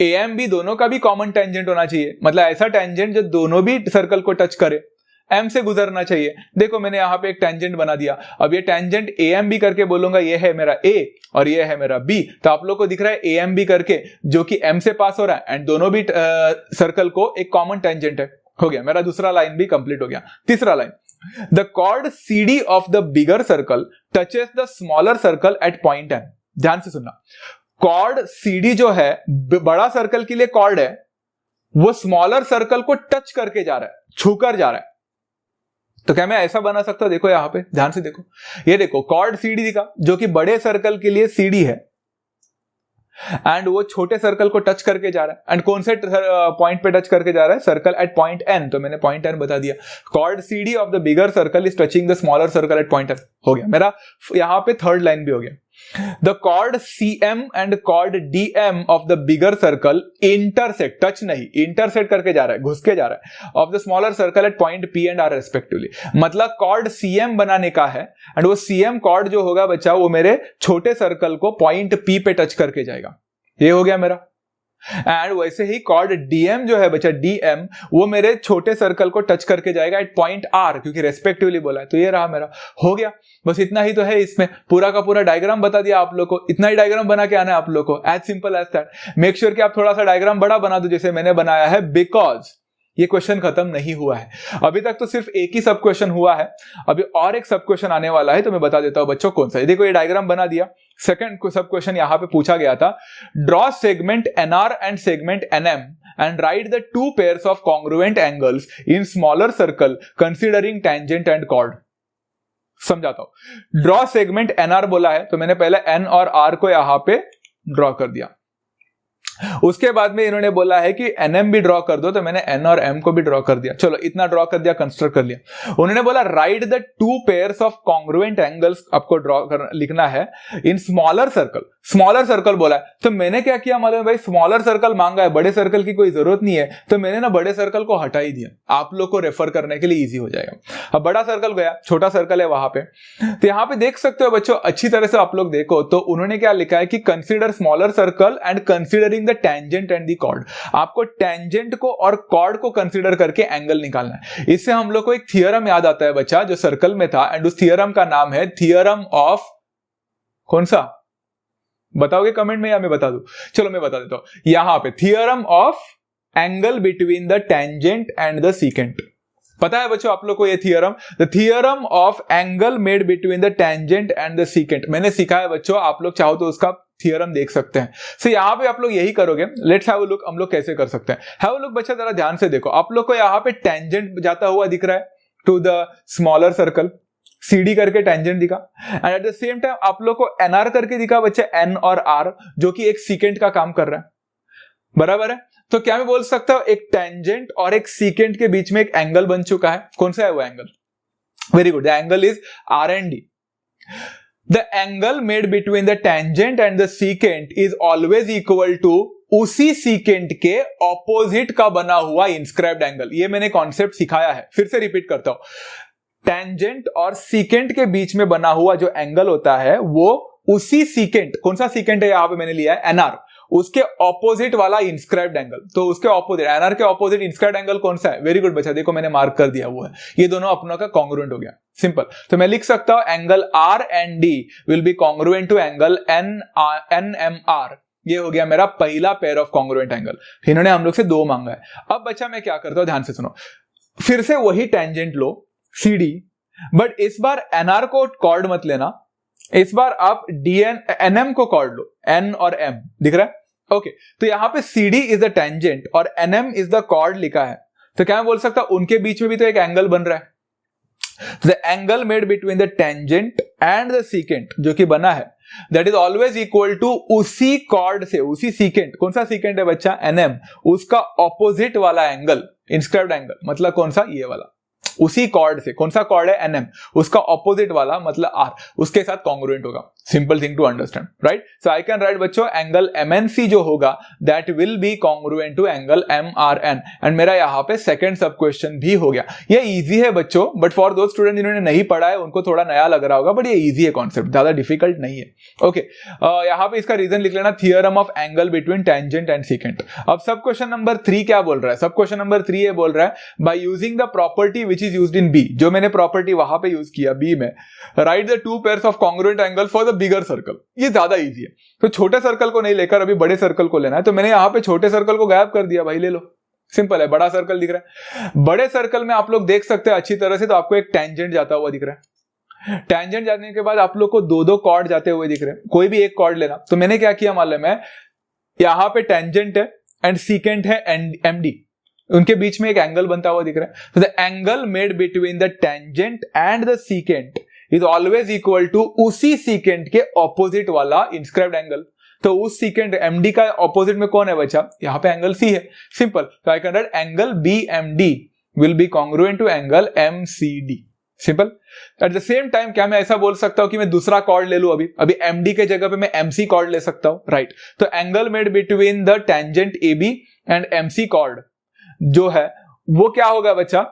[SPEAKER 1] AM be दोनों का भी कॉमन टेंजेंट होना चाहिए, मतलब ऐसा टेंजेंट जो दोनों भी सर्कल को टच करे, M से गुजरना चाहिए। देखो मैंने यहां पे एक टेंजेंट बना दिया। अब ये टेंजेंट AM भी करके बोलूंगा ये है मेरा A और ये है मेरा B, तो आप लोग को दिख रहा है AM भी करके जो कि M से पास हो रहा है, एंड दोनों भी सर्कल को एक कॉमन टेंजेंट है। हो गया, मेरा दूसरा लाइन भी कंप्लीट हो गया। तीसरा line, the chord CD of the bigger circle touches the smaller circle at point M। ध्यान से सुनना, कॉर्ड CD जो है बड़ा सर्कल के लिए कॉर्ड है, वो स्मॉलर सर्कल को टच करके जा रहा है, छूकर जा रहा है। तो क्या मैं ऐसा बना सकता हूं? देखो यहां पे ध्यान से देखो, ये देखो कॉर्ड CD दिखा जो कि बड़े सर्कल के लिए CD है एंड वो छोटे सर्कल को टच करके जा रहा है। एंड कौन से पॉइंट पे टच करके जा रहा है? Circle at point N। तो मैंने पॉइंट N बता दिया। Chord CD of the bigger circle is touching the smaller circle at point N। हो गया मेरा, यहां पे थर्ड लाइन भी हो गया। The chord CM and chord DM of the bigger circle intersect, touch नहीं, इंटरसेक्ट करके जा रहा है, घुस के जा रहा है, of the smaller circle at point P and R respectively. मतलब कॉर्ड CM बनाने का है एंड वो CM कॉर्ड जो होगा बच्चा वो मेरे छोटे सर्कल को पॉइंट P पे टच करके जाएगा। ये हो गया मेरा। एंड वैसे ही कॉर्ड DM जो है बच्चा, DM वो मेरे छोटे सर्कल को टच करके जाएगा एट पॉइंट R, क्योंकि रेस्पेक्टिवली बोला है। तो ये रहा मेरा, हो गया। बस इतना ही तो है इसमें, पूरा का पूरा डायग्राम बता दिया आप लोग को। इतना ही डायग्राम बना के आना है आप लोग को, as simple as that. Make sure कि आप थोड़ा सा डायग्राम बड़ा बना दो जैसे मैंने बनाया है, बिकॉज ये क्वेश्चन खत्म नहीं हुआ है। अभी तक तो सिर्फ एक ही सब क्वेश्चन हुआ है, अभी और एक सब क्वेश्चन आने वाला है, तो मैं बता देता हूं बच्चों कौन सा है। देखो ये डायग्राम बना दिया। सेकंड सब क्वेश्चन यहां पे पूछा गया था, draw segment NR and segment NM and right the two pairs of congruent angles in smaller circle considering tangent and chord. समझाता हूं। ड्रॉ सेगमेंट NR बोला है, तो मैंने पहले N और R को यहां पे ड्रॉ कर दिया। उसके बाद में इन्होंने बोला है कि NM भी ड्रॉ कर दो, तो मैंने N और M को भी ड्रॉ कर दिया। चलो इतना ड्रॉ कर दिया, कंस्ट्रक्ट कर लिया। उन्होंने बोला right the two pairs of congruent angles, आपको लिखना है in smaller circle. Smaller circle बोला है, तो मैंने क्या किया मालूम है भाई, स्मॉलर सर्कल मांगा है, बड़े सर्कल की कोई जरूरत नहीं है, तो मैंने ना बड़े सर्कल को हटा ही दिया, आप लोग को रेफर करने के लिए इजी हो जाएगा। अब बड़ा सर्कल गया, छोटा सर्कल है वहां पे। तो यहां पे देख सकते हो बच्चों, अच्छी तरह से आप लोग देखो तो उन्होंने क्या लिखा है कि consider smaller circle and considering the tangent and the chord. आपको टेंजेंट को और कॉर्ड को कंसीडर करके एंगल निकालना है। इससे हम लोग को एक थियरम याद आता है बच्चा, जो सर्कल में था, एंड उस थियरम का नाम है थियरम ऑफ, कौन सा बताओगे कमेंट में या मैं बता दूं? चलो मैं बता देता हूं। यहां पे theorem of angle between the tangent and the secant. पता है बच्चों आप लोग को ये theorem, the theorem of angle made between the tangent and the secant मैंने सीखा है बच्चों, आप लोग चाहो तो उसका थियरम देख सकते हैं। सो यहां पे आप लोग यही करोगे। लेट्स हैव अ लुक, हम लोग कैसे कर सकते हैं। हैव अ लुक बच्चा, जरा ध्यान से देखो। आप लोग को यहां पे टेंजेंट जाता हुआ दिख रहा है to the smaller circle, CD करके टेंजेंट दिखा, and at the same time आप लोग को NR करके दिखा बच्चे, N और R, जो कि एक सीकेंट का काम कर रहा है, बराबर है। तो क्या मैं बोल सकता हूं एक टेंजेंट और एक सीकेंट के बीच में एक एंगल बन चुका है। कौन सा है वो angle? Very good, the angle is RND। The angle made between the tangent and the secant is always equal to उसी सीकेंट के ऑपोजिट का बना हुआ इंस्क्राइब्ड एंगल। ये मैंने कॉन्सेप्ट सिखाया है, फिर से रिपीट करता हूं। टेंजेंट और सीकेंट के बीच में बना हुआ जो एंगल होता है वो उसी सीकेंट, कौन सा सीकेंट है यहां पे मैंने लिया है NR, उसके ऑपोजिट वाला इंस्क्राइब्ड एंगल। तो उसके ऑपोजिट, NR के ऑपोजिट इंस्क्राइब्ड एंगल कौन सा है? वेरी गुड बच्चा, देखो मैंने मार्क कर दिया, वो है। ये दोनों अपनों का कॉन्ग्रुएंट हो गया, सिंपल। तो मैं लिख सकता हूं angle RND will be congruent to angle NMR। ये हो गया मेरा पहला पेयर ऑफ कॉन्ग्रुएंट एंगल। इन्होंने हम लोग से दो मांगा है। अब बच्चा मैं क्या करता हूं, ध्यान से सुनो। फिर से वही टेंजेंट लो CD, बट इस बार NR को कॉर्ड मत लेना, इस बार आप NM को कॉर्ड लो, N और M दिख रहा है? ओके, तो यहां पे CD इज द टेंजेंट और NM इज द कॉर्ड लिखा है, तो क्या मैं बोल सकता हूं उनके बीच में भी तो एक एंगल बन रहा है। The angle made between the tangent and the secant जो कि बना है, that is always equal to उसी कॉर्ड से, उसी सीकेंट, कौन सा सीकेंट है बच्चा? NM, उसका ऑपोजिट वाला एंगल, इंस्क्राइब्ड एंगल, मतलब कौन सा? ये वाला, उसी कॉर्ड से। कौन सा कॉर्ड है? NM, उसका ऑपोजिट वाला मतलब R, उसके साथ कॉन्ग्रुएंट होगा। Simple thing to understand, right? So I can write बच्चों एंगल MNC जो होगा that will be congruent to angle MRN। And मेरा यहाँ पे सेकंड सब क्वेश्चन भी हो गया। ये इजी है बच्चों, बट फॉर दोज स्टूडेंट जिन्होंने नहीं पढ़ा है उनको थोड़ा नया लग रहा होगा, बट ये इजी है कॉन्सेप्ट, ज्यादा डिफिकल्ट नहीं है। ओके, यहाँ पे इसका रीजन लिख लेना, theorem of angle between tangent and secant. अब सब क्वेश्चन नंबर 3 क्या बोल रहा है? सब क्वेश्चन नंबर 3 ये बोल रहा है, by using the property which is used in B, जो मैंने प्रॉपर्टी वहां पे यूज किया B में, right the two pairs of congruent angle for the bigger circle. ये ज्यादा इजी है, तो छोटे सर्कल को नहीं लेकर अभी बड़े सर्कल को लेना है। तो मैंने यहां पे छोटे सर्कल को गायब कर दिया, भाई ले लो, सिंपल है। बड़ा सर्कल दिख रहा है, बड़े सर्कल में आप लोग देख सकते हैं अच्छी तरह से, तो आपको एक टेंजेंट जाता हुआ दिख रहा है। टेंजेंट जाने के बाद आप लोग को दो कॉर्ड जाते हुए दिख रहे हैं, कोई भी एक कॉर्ड लेना। तो मैंने क्या किया मालूम है, यहां पे टेंजेंट है एंड सीकेंट है MD, उनके बीच में एक एंगल बनता हुआ दिख रहा है. तो the angle made between the tangent and the secant is always equal to उसी सीकेंट के ऑपोजिट वाला इंस्क्राइब्ड एंगल. तो उस सीकेंट एमडी का ऑपोजिट में कौन है बच्चा? यहाँ पे एंगल सी है. सिंपल. तो I can write angle BMD will be congruent to angle MCD. Simple. At the same time क्या मैं ऐसा बोल सकता हूं कि मैं दूसरा कॉर्ड ले लूं? अभी MD के जगह पे मैं MC कॉर्ड ले सकता हूं, राइट? तो angle made between the tangent AB and MC chord जो है वो क्या होगा बच्चा?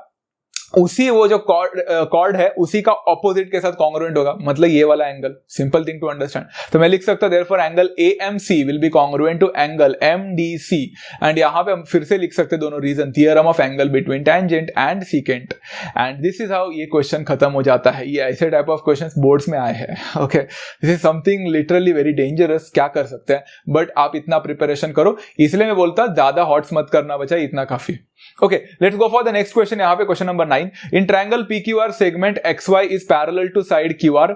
[SPEAKER 1] उसी वो जो कॉर्ड है उसी का ऑपोजिट के साथ कॉन्ग्रुएंट होगा, मतलब ये वाला angle. Simple thing to understand. तो मैं लिख सकता हूं therefore angle AMC will be congruent to angle MDC. And यहां पे हम फिर से लिख सकते दोनों reason, theorem of angle between tangent and secant. And this is how ये क्वेश्चन खत्म हो जाता है. ये ऐसे टाइप ऑफ क्वेश्चंस बोर्ड्स में आए हैं. Okay, this is something literally very dangerous. क्या कर सकते हैं, बट आप इतना प्रिपरेशन करो. इसलिए मैं बोलता ज्यादा हॉट्स मत करना बच्चा, इतना काफी. Okay, let's go for the next question. यहाँ पे question number 9. In triangle PQR, segment XY is parallel to side QR.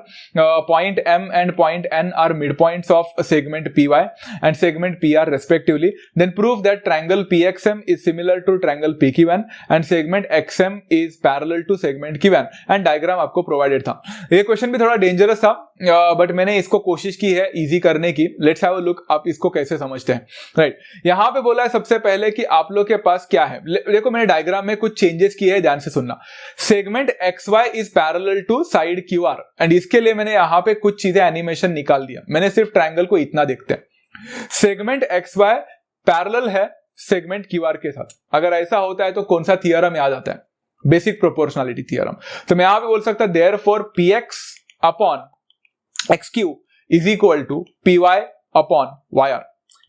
[SPEAKER 1] Point M and point N are midpoints of segment PY and segment PR respectively. Then prove that triangle PXM is similar to triangle PQN and segment XM is parallel to segment QN. And diagram आपको provided था. ये question भी थोड़ा dangerous था, but मैंने इसको कोशिश की है इजी करने की. लेट्स हैव अ लुक आप इसको कैसे समझते हैं. राइट, यहाँ पे बोला है सबसे पहले कि आप लोग के पास क्या है. देखो मैंने डायग्राम में कुछ चेंजेस किए हैं, ध्यान से सुनना. Segment XY is parallel to side QR and इसके लिए मैंने यहाँ पे कुछ चीजें एनिमेशन निकाल दिया. मैंने सिर्फ ट्रायंगल को इतना देखते हैं. सेगमेंट XY पैरेलल है सेगमेंट QR के साथ. अगर ऐसा होता है तो कौन सा थियरम याद आता है? Basic proportionality theorem. तो मैं यहां पे बोल सकता therefore PX upon XQ is equal to PY upon YR.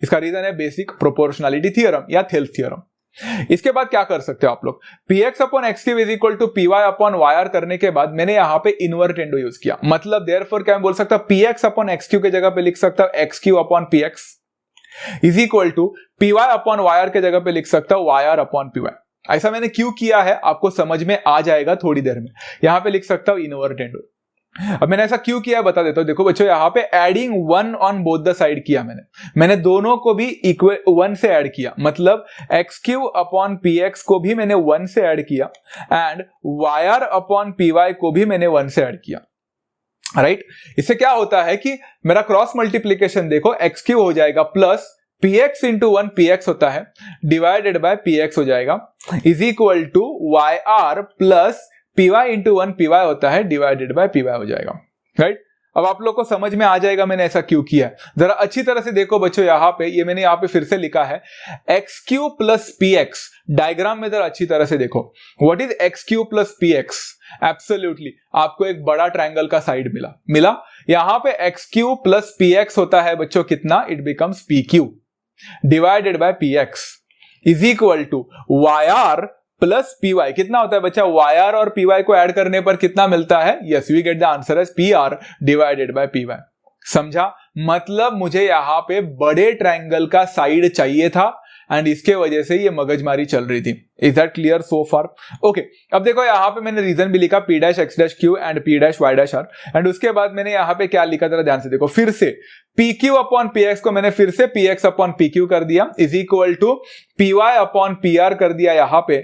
[SPEAKER 1] इसका रीजन है बेसिक प्रोपोर्शनलिटी थियरम या थेल्स थियरम. इसके बाद क्या कर सकते हो आप लोग? PX upon XQ is equal to PY upon YR करने के बाद मैंने यहां पे इन्वर्टेंडो यूज किया. मतलब देयरफॉर क्या मैं बोल सकता PX अपॉन XQ के जगह पे लिख सकता XQ upon PX is equal to PY upon YR के जगह पे लिख सकता YR अपॉन PY. ऐसा मैंने क्यों किया है आपको समझ में आ जाएगा थोड़ी देर में. यहां पे लिख सकता हूं इन्वर्टेंडो. अब मैंने ऐसा क्यों किया बता देता हूं. देखो बच्चों यहां पे adding 1 on both the side किया मैंने दोनों को भी इक्वल 1 से ऐड किया. मतलब XQ अपॉन PX को भी मैंने 1 से ऐड किया एंड YR अपॉन PY को भी मैंने 1 से ऐड किया. राइट, इससे क्या होता है कि मेरा क्रॉस मल्टीप्लीकेशन देखो XQ हो जाएगा प्लस PX इंटू 1 PX होता है डिवाइडेड बाय PX हो जाएगा is equal to YR plus PY into 1 PY होता है डिवाइडेड बाय PY हो जाएगा. राइट, अब आप लोग को समझ में आ जाएगा मैंने ऐसा क्यों किया. जरा अच्छी तरह से देखो बच्चों, यहां पे ये मैंने यहां पे फिर से लिखा है XQ प्लस PX. डायग्राम में जरा अच्छी तरह से देखो. What is XQ plus PX? Absolutely आपको एक बड़ा ट्रायंगल का साइड मिला. यहां पे XQ प्लस PX होता है बच्चों कितना? It becomes PQ divided by PX is equal to YR plus PY. कितना होता है बच्चा? YR और PY को ऐड करने पर कितना मिलता है? Yes, we get the answer as PR divided by PY. समझा? मतलब मुझे यहां पे बड़े ट्रायंगल का साइड चाहिए था एंड इसके वजह से ये मगजमारी चल रही थी. Is that clear so far? Okay, अब देखो यहां पे मैंने रीजन भी लिखा P'(X') एंड P'(Y') एंड उसके बाद मैंने यहां पे क्या लिखा जरा ध्यान से देखो. फिर से PQ अपॉन PX को मैंने फिर से PX अपॉन PQ कर दिया is equal to PY upon PR कर दिया यहां पे.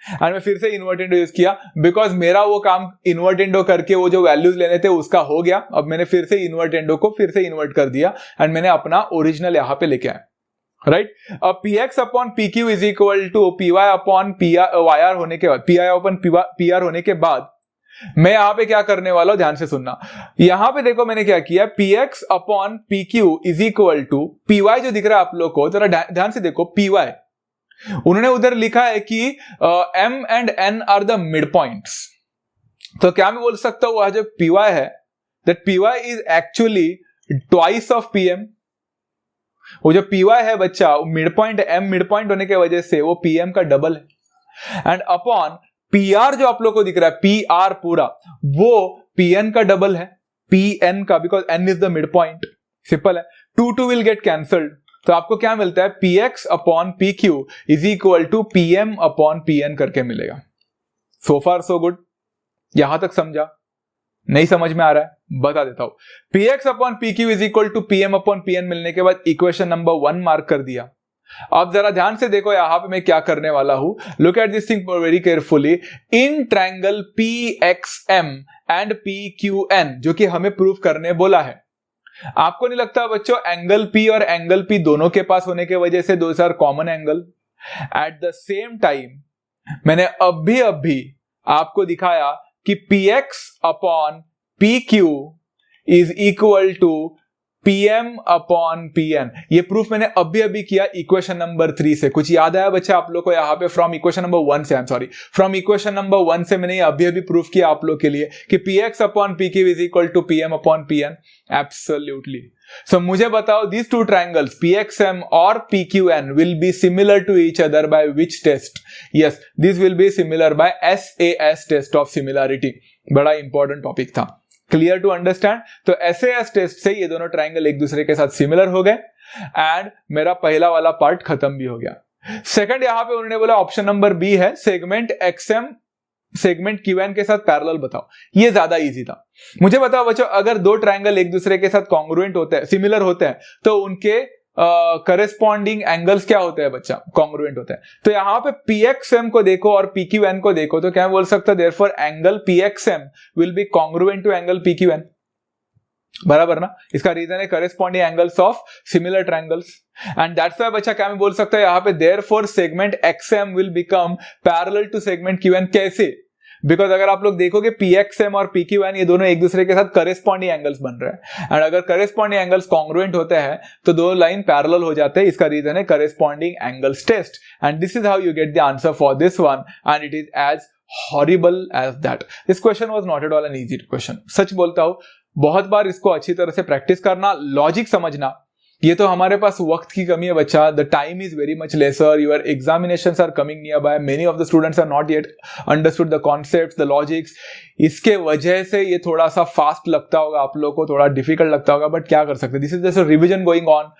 [SPEAKER 1] एंड मैं फिर से इन्वर्टेंडो यूज किया बिकॉज मेरा वो काम इन्वर्टेंडो करके वो जो वैल्यूज लेने थे उसका हो गया. अब मैंने फिर से इन्वर्टेंडो को फिर से इन्वर्ट कर दिया एंड मैंने अपना ओरिजिनल यहां पे लेके आया. राइट, अब PX upon PQ is equal to PY upon YR होने के बाद PI अपॉन PR होने के बाद मैं यहां पे क्या करने वाला हूं, ध्यान से सुनना. यहां पे देखो मैंने क्या किया, PX upon PQ is equal to PY जो दिख रहा है आप लोग को, जरा ध्यान से देखो. PY उन्होंने उधर लिखा है कि M and N are the midpoints. तो क्या मैं बोल सकता हूं वह जो PY है that PY is actually twice of PM. वो जो PY है बच्चा mid point M mid point होने की वजह से वो PM का डबल है एंड अपॉन PR जो आप लोग को दिख रहा है PR पूरा वो PN का डबल है PN का, because N is the mid point. Simple है. 2 विल गेट कैंसल्ड. तो आपको क्या मिलता है? PX upon PQ is equal to PM upon PN करके मिलेगा. So far so good. यहां तक समझा? नहीं समझ में आ रहा है? बता देता हूं. PX upon PQ is equal to PM upon PN मिलने के बाद इक्वेशन नंबर 1 मार्क कर दिया अब जरा ध्यान से देखो यहां पे मैं क्या करने वाला हूं. Look at this thing very carefully. In triangle PXM and PQN, जो कि हमें प्रूव करने बोला है, आपको नहीं लगता बच्चों एंगल P और एंगल P दोनों के पास होने के वजह से those are common angle? At the same time मैंने अभी आपको दिखाया कि PX upon PQ is equal to PM upon PN. ये प्रूफ मैंने अभी किया इक्वेशन नंबर 3 से. कुछ याद आया बच्चा आप लोग को यहाँ पे? फ्रॉम इक्वेशन नंबर 1 से, फ्रॉम इक्वेशन नंबर 1 से मैंने अभी प्रूफ किया आप लोग के लिए कि PX upon PQ is equal to PM upon PN. Absolutely. So मुझे बताओ these two triangles PXM और PQN will be similar to each other by which test? Yes, this will be similar by SAS test of similarity. बड़ा important topic था. Clear to understand? तो SAS test से ये दोनों triangle एक दूसरे के साथ सिमिलर हो गए एंड मेरा पहला वाला पार्ट खत्म भी हो गया. सेकंड यहां पे उन्होंने बोला ऑप्शन नंबर बी है, सेगमेंट XM सेगमेंट QN के साथ पैरेलल बताओ. ये ज्यादा इजी था. मुझे बताओ बच्चों, अगर दो ट्रायंगल एक दूसरे के साथ कॉन्ग्रुएंट होते हैं, सिमिलर होते हैं, तो उनके करेस्पॉन्डिंग एंगल्स क्या होते हैं बच्चा? कॉन्ग्रुएंट होते हैं. तो यहां पे PXM को देखो और PQN को देखो तो क्या बोल सकता है? Therefore angle PXM will be congruent to angle PQN. बराबर ना? इसका रीजन है corresponding angles of similar triangles. And that's why बच्चा क्या मैं बोल सकता है यहां पे therefore segment XM will become parallel to segment QN. कैसे? बिकॉज अगर आप लोग देखोगे PXM और PQN ये दोनों एक दूसरे के साथ करेस्पॉन्डिंग एंगल्स बन रहे हैं एंड अगर करेस्पॉन्डिंग एंगल्स कॉन्ग्रुएंट होते हैं तो दो लाइन पैरेलल हो जाते हैं. इसका रीजन है corresponding angles test. And this is how you get the answer for this one and it is as horrible as that. This question was not at all an easy question. सच बोलता हूं, बहुत बार इसको अच्छी तरह से practice करना, logic समझना. ये तो हमारे पास वक्त की कमी है बच्चा. The time is very much lesser. Your examinations are coming near by. Many of the students are not yet understood the concepts, the logics. इसके वजह से ये थोड़ा सा फास्ट लगता होगा आप लोगों को, थोड़ा डिफिकल्ट लगता होगा, बट क्या कर सकते हैं. This is just revision going on.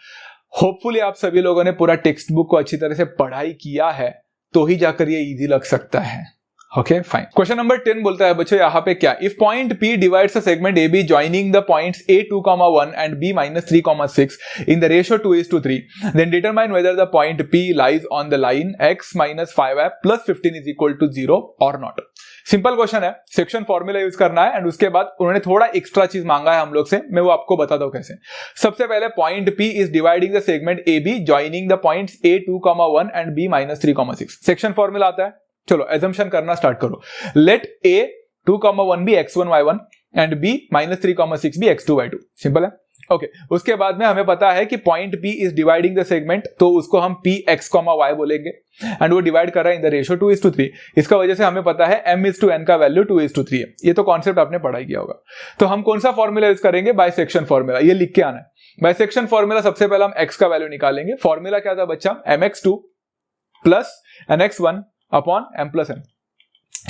[SPEAKER 1] Hopefully आप सभी लोगों ने पूरा टेक्स्ट बुक को अच्छी तरह से पढ़ाई किया है, तो ही जाकर ये इजी लग सकता है. Okay fine. क्वेश्चन नंबर 10 बोलता है बच्चों यहाँ पे क्या? If point P divides a segment AB joining the points A2,1 and B-3,6 in the ratio 2:3, then determine whether the point P lies on the line x minus 5y plus 15 is equal to 0 or not. Simple question है, section formula use करना है and उसके बाद उन्होंने थोड़ा extra चीज मांगा है हम लोग से. मैं वो आपको बताता हूं कैसे. सबसे पहले point P is dividing the segment AB joining the points A2,1 and B-3,6. Section formula आता है. चलो एजम्पशन करना स्टार्ट करो. Let A2,1 be x1 y1 and B-3,6 be x2 y2. Simple है. ओके उसके बाद में हमें पता है कि point P is dividing the segment, तो उसको हम Px, y बोलेंगे एंड वो डिवाइड कर रहा है इन द रेशियो 2:3. इसका वजह से हमें पता है m/n का वैल्यू 2:3 है. ये तो कॉन्सेप्ट आपने पढ़ाई किया होगा. तो हम कौन सा फॉर्मूला यूज करेंगे? Bisection formula. ये लिख के आना है. बाइसेक्शन फॉर्मूला सबसे पहले हम x का वैल्यू निकालेंगे. फॉर्मूला क्या था बच्चा? mx2 plus nx1 upon m plus n.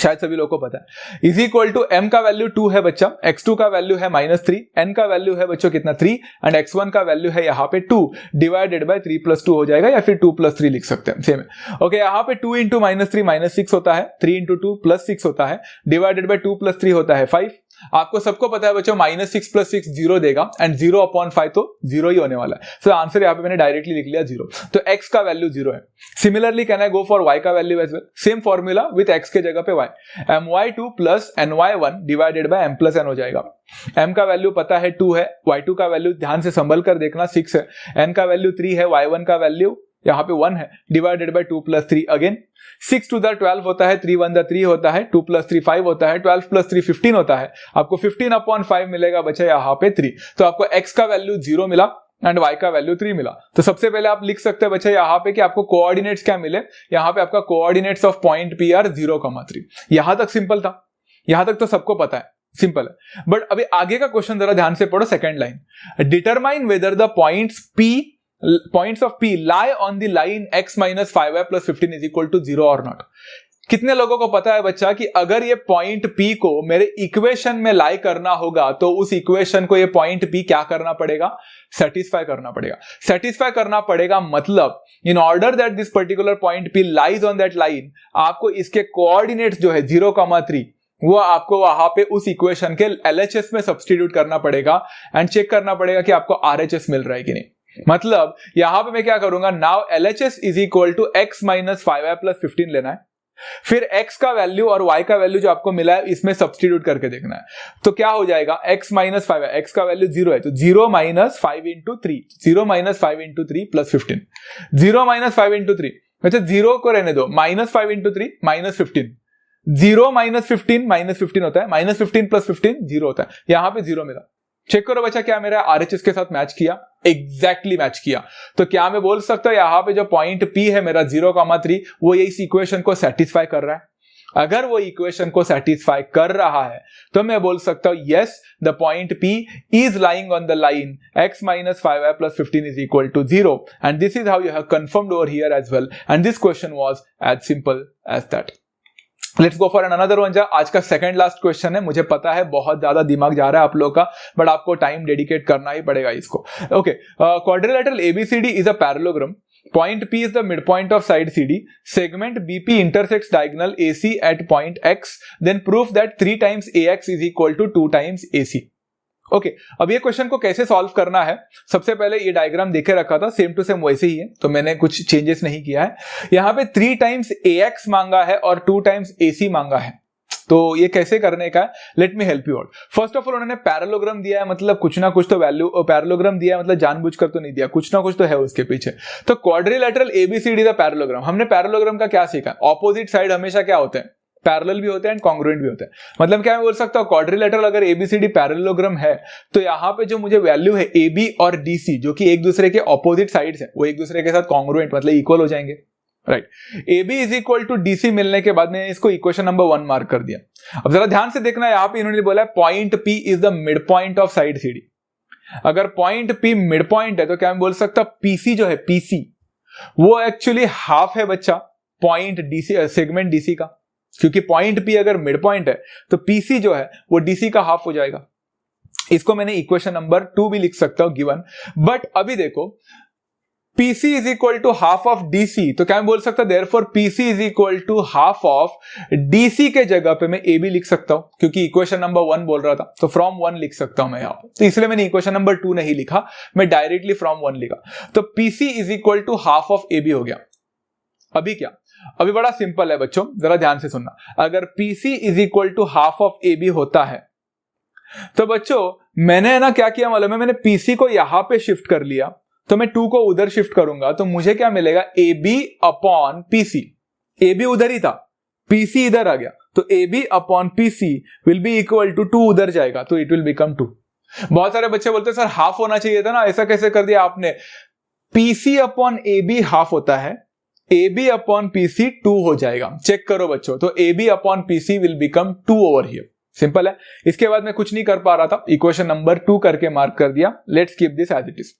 [SPEAKER 1] शायद सभी लोगों को पता है. इज इक्वल टू m का वैल्यू 2 है बच्चा, x2 का वैल्यू है -3, n का वैल्यू है बच्चों कितना 3 एंड x1 का वैल्यू है यहाँ पे 2 डिवाइडेड बाय 3 + 2 हो जाएगा या फिर 2 + 3 लिख सकते हैं. सेम है. ओके यहाँ पे 2 × -3 -6 होता है, 3 × 2 +6 होता है, डिवाइडेड बाय 2 + 3 होता है 5. आपको सबको पता है बच्चों -6 + 6 0 देगा एंड 0/5 तो 0 ही होने वाला है. सो आंसर यहाँ पे मैंने डायरेक्टली लिख लिया 0. तो x का वैल्यू 0 है. Similarly can I go for y का value as well. Same formula with x के जगह पे y. my2 plus ny1 divided by m plus n हो जाएगा. m का वैल्यू पता है 2 है, y2 का वैल्यू ध्यान से संभल कर देखना 6 है, n का वैल्यू 3 है, y1 का वैल्यू यहाँ पे 1 है, divided by 2 + 3. Again 6 to the 12 होता है, 3 1 the 3 होता है, 2 + 3 5 होता है, 12 + 3 15 होता है. आपको 15/5 मिलेगा बच्चा यहाँ पे 3. तो आपको x का वैल्यू 0 मिला एंड y का वैल्यू 3 मिला. तो सबसे पहले आप लिख सकते हैं बच्चा यहाँ पे कि आपको कोऑर्डिनेट्स क्या मिले. यहाँ पे आपका coordinates of point P are 0,3. यहां तक सिंपल था, यहां तक तो सबको पता है, सिंपल है. बट अभी आगे का क्वेश्चन जरा ध्यान से पढ़ो. Second line, determine whether the points of P lie on the line x minus 5y plus 15 is equal to 0 or not. कितने लोगों को पता है बच्चा कि अगर ये पॉइंट P को मेरे इक्वेशन में लाई करना होगा तो उस इक्वेशन को ये पॉइंट P क्या करना पड़ेगा? सेटिस्फाई करना पड़ेगा. सेटिस्फाई करना पड़ेगा मतलब in order that this particular point P lies on that line, आपको इसके कोऑर्डिनेट्स जो है 0,3 वो आपको वहां पे उस इक्वेशन के LHS में सब्स्टिट्यूट करना पड़ेगा एंड चेक करना पड़ेगा कि आपको RHS मिल रहा है कि नहीं. मतलब यहां पे मैं क्या करूंगा, now LHS is equal to x minus 5y plus 15 लेना है, फिर x का वैल्यू और y का वैल्यू जो आपको मिला है इसमें सब्स्टिट्यूट करके देखना है। तो क्या हो जाएगा, x माइनस 5 है, x का वैल्यू 0 है तो 0 minus 5 into 3, 0 minus 5 into 3 plus 15, 0 minus 5 into 3, अच्छा 0 को रहने दो, minus 5 into 3 minus 15, 0 minus 15 minus 15 होता है, माइनस 15 प्लस 15 0 होता है, यहां पे 0 मिला। चेक करो बच्चा क्या मेरा RHS के साथ मैच किया, एग्जैक्टली मैच किया। तो क्या मैं बोल सकता हूं यहां पे जो पॉइंट P है मेरा 0,3 वो इस इक्वेशन को सेटिस्फाई कर रहा है। अगर वो इक्वेशन को सेटिस्फाई कर रहा है तो मैं बोल सकता हूं yes the point P is lying on the line x minus 5y plus 15 is equal to 0 and this is how you have confirmed over here as well and this question was as simple as that. Let's go for another one. आज का second last question है, मुझे पता है बहुत ज्यादा दिमाग जा रहा है आप लोगों का, बट आपको टाइम डेडिकेट करना ही पड़ेगा इसको। Okay, quadrilateral ABCD is a parallelogram, point P is the midpoint of side CD, segment BP intersects diagonal AC at point X, then prove that 3 times AX is equal to 2 times AC। Okay, अब ये question को कैसे solve करना है, सबसे पहले ये diagram देखे रखा था, सेम टू सेम वैसे ही है, तो मैंने कुछ चेंजेस नहीं किया है। यहाँ पे 3 टाइम्स AX मांगा है और 2 टाइम्स AC मांगा है, तो ये कैसे करने का है, let me help you out. First of all उन्होंने पैरेललोग्राम दिया है, मतलब कुछ ना कुछ तो वैल्यू, पैरेललोग्राम दिया है मतलब जानबूझकर तो नहीं दिया, कुछ ना कुछ तो है उसके पीछे। तो क्वाड्रिलेटरल ABCD द पैरेललोग्राम, हमने पैरेललोग्राम का क्या सीखा, ऑपोजिट साइड हमेशा क्या होते हैं, पैरेलल भी होते हैं एंड कॉन्ग्रुएंट भी होते हैं। मतलब क्या मैं बोल सकता हूं, क्वाड्रिलेटरल अगर ABCD पैरेललोग्राम है तो यहाँ पे जो मुझे वैल्यू है AB और DC जो कि एक दूसरे के ऑपोजिट साइड्स है, वो एक दूसरे के साथ कॉन्ग्रुएंट मतलब इक्वल हो जाएंगे, right. AB is equal to DC मिलने के बाद मैंने इसको इक्वेशन नंबर 1 मार्क कर दिया। अब जरा ध्यान से देखना, यहाँ पे इन्होंने बोला है point P is the mid point of side CD। अगर पॉइंट P मिड पॉइंट है तो क्या मैं बोल सकता PC जो है PC वो एक्चुअली हाफ है बच्चा पॉइंट DC सेगमेंट DC का, क्योंकि पॉइंट P अगर मिड पॉइंट है तो PC जो है वो DC का हाफ हो जाएगा। इसको मैंने इक्वेशन नंबर 2 भी लिख सकता हूं गिवन, बट अभी देखो PC is equal to half of DC, तो क्या मैं बोल सकता therefore PC is equal to half of DC के जगह पे मैं AB लिख सकता हूं, क्योंकि इक्वेशन नंबर 1 बोल रहा था तो फ्रॉम 1 लिख सकता हूं मैं यहां पे, तो इसलिए मैंने इक्वेशन नंबर 2 नहीं लिखा, मैं डायरेक्टली फ्रॉम 1 लिखा। तो PC is equal to half of AB हो गया। अभी क्या, अभी बड़ा सिंपल है बच्चों, जरा ध्यान से सुनना। अगर PC is equal to half of AB होता है तो बच्चों मैंने ना क्या किया मालूम है, मैंने PC को यहां पे शिफ्ट कर लिया, तो मैं 2 को उधर शिफ्ट करूंगा तो मुझे क्या मिलेगा, AB अपॉन PC। AB उधर ही था, PC इधर आ गया, तो AB upon PC will be equal to 2 उधर जाएगा तो इट विल बिकम 2। बहुत सारे बच्चे बोलते हैं सर हाफ होना चाहिए था ना, ऐसा कैसे कर दिया आपने। PC अपॉन AB हाफ होता है, AB अपॉन PC 2 हो जाएगा। चेक करो बच्चों, तो AB upon PC will become 2 over here. Simple है, इसके बाद मैं कुछ नहीं कर पा रहा था, इक्वेशन नंबर 2 करके मार्क कर दिया। Let's keep this as it is.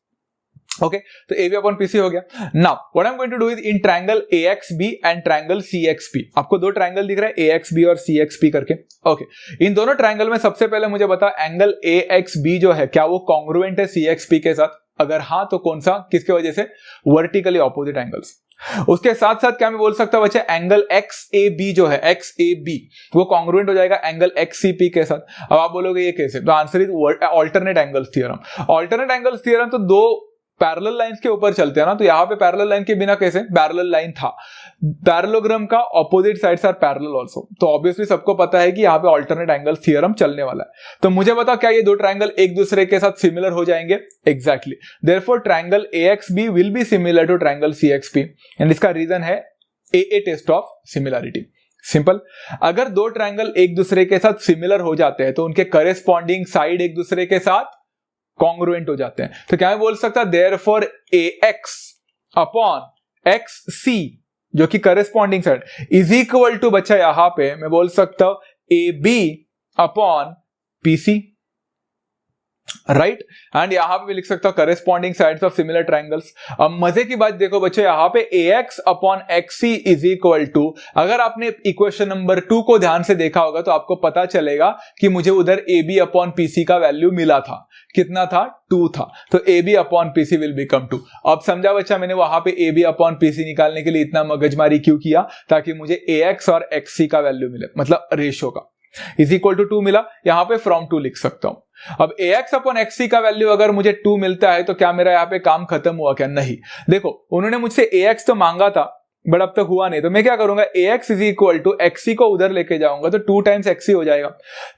[SPEAKER 1] Okay, तो AB अपॉन PC हो गया। Now what I am going to do is in triangle AXB and triangle CXP, आपको 2 ट्रायंगल दिख रहा है AXB और CXP करके। ओके, इन दोनों ट्रायंगल में सबसे पहले मुझे बता एंगल AXB जो है क्या वो कॉन्ग्रुएंट है CXP के साथ, अगर हाँ तो कौन सा, किसके वजह से, वर्टिकली ऑपोजिट एंगल्स। उसके साथ साथ क्या मैं बोल सकता हूं बच्चे, एंगल XAB जो है XAB वो कॉन्ग्रुएंट हो जाएगा एंगल XCP के साथ। अब आप बोलोगे ये कैसे, तो answer is alternate angles theorem. Alternate angles theorem तो 2 पैरेलल लाइंस के ऊपर चलते हैं ना, तो यहां पे पैरेलल लाइन के बिना कैसे, पैरेलल लाइन था, पैरेललोग्राम का opposite sides are parallel also, तो ऑब्वियसली सबको पता है कि यहां पे अल्टरनेट एंगल थ्योरम चलने वाला है। तो मुझे बताओ क्या ये 2 ट्रायंगल एक दूसरे के साथ सिमिलर हो जाएंगे, exactly. Therefore triangle AXB will be similar to triangle CXP and इसका रीजन है AA test of similarity. Simple, अगर 2 ट्रायंगल एक दूसरे के साथ सिमिलर हो जाते हैं तो उनके करेस्पॉन्डिंग साइड एक दूसरे के साथ कॉन्ग्रुएंट हो जाते हैं। तो क्या मैं बोल सकता देयरफॉर AX अपॉन XC जो कि corresponding side is equal to बच्चा यहां पे मैं बोल सकता हूं AB upon PC, right. And यहां पे भी लिख सकता हूं corresponding sides of similar triangles. अब मजे की बात देखो बच्चों, यहां पे AX upon XC is equal to, अगर आपने इक्वेशन नंबर 2 को ध्यान से देखा होगा तो आपको पता चलेगा कि मुझे उधर AB अपॉन PC का वैल्यू मिला था, कितना था, 2 था, तो AB upon PC will become 2। अब समझा बच्चा, मैंने वहां पे AB अपॉन PC निकालने के लिए इतना मगजमारी क्यों किया, ताकि मुझे AX और XC का वैल्यू मिले, मतलब रेशियो का। इज इक्वल टू 2 मिला, यहां पे फ्रॉम 2 लिख सकता हूं। अब ax अपॉन xc का वैल्यू अगर मुझे 2 मिलता है तो क्या मेरा यहाँ पे काम खत्म हुआ क्या? नहीं। देखो उन्होंने मुझसे ax तो मांगा था बट अब तक हुआ नहीं, तो मैं क्या करूंगा, ax is equal to xc को उधर लेके जाऊंगा तो 2 टाइम्स xc हो जाएगा।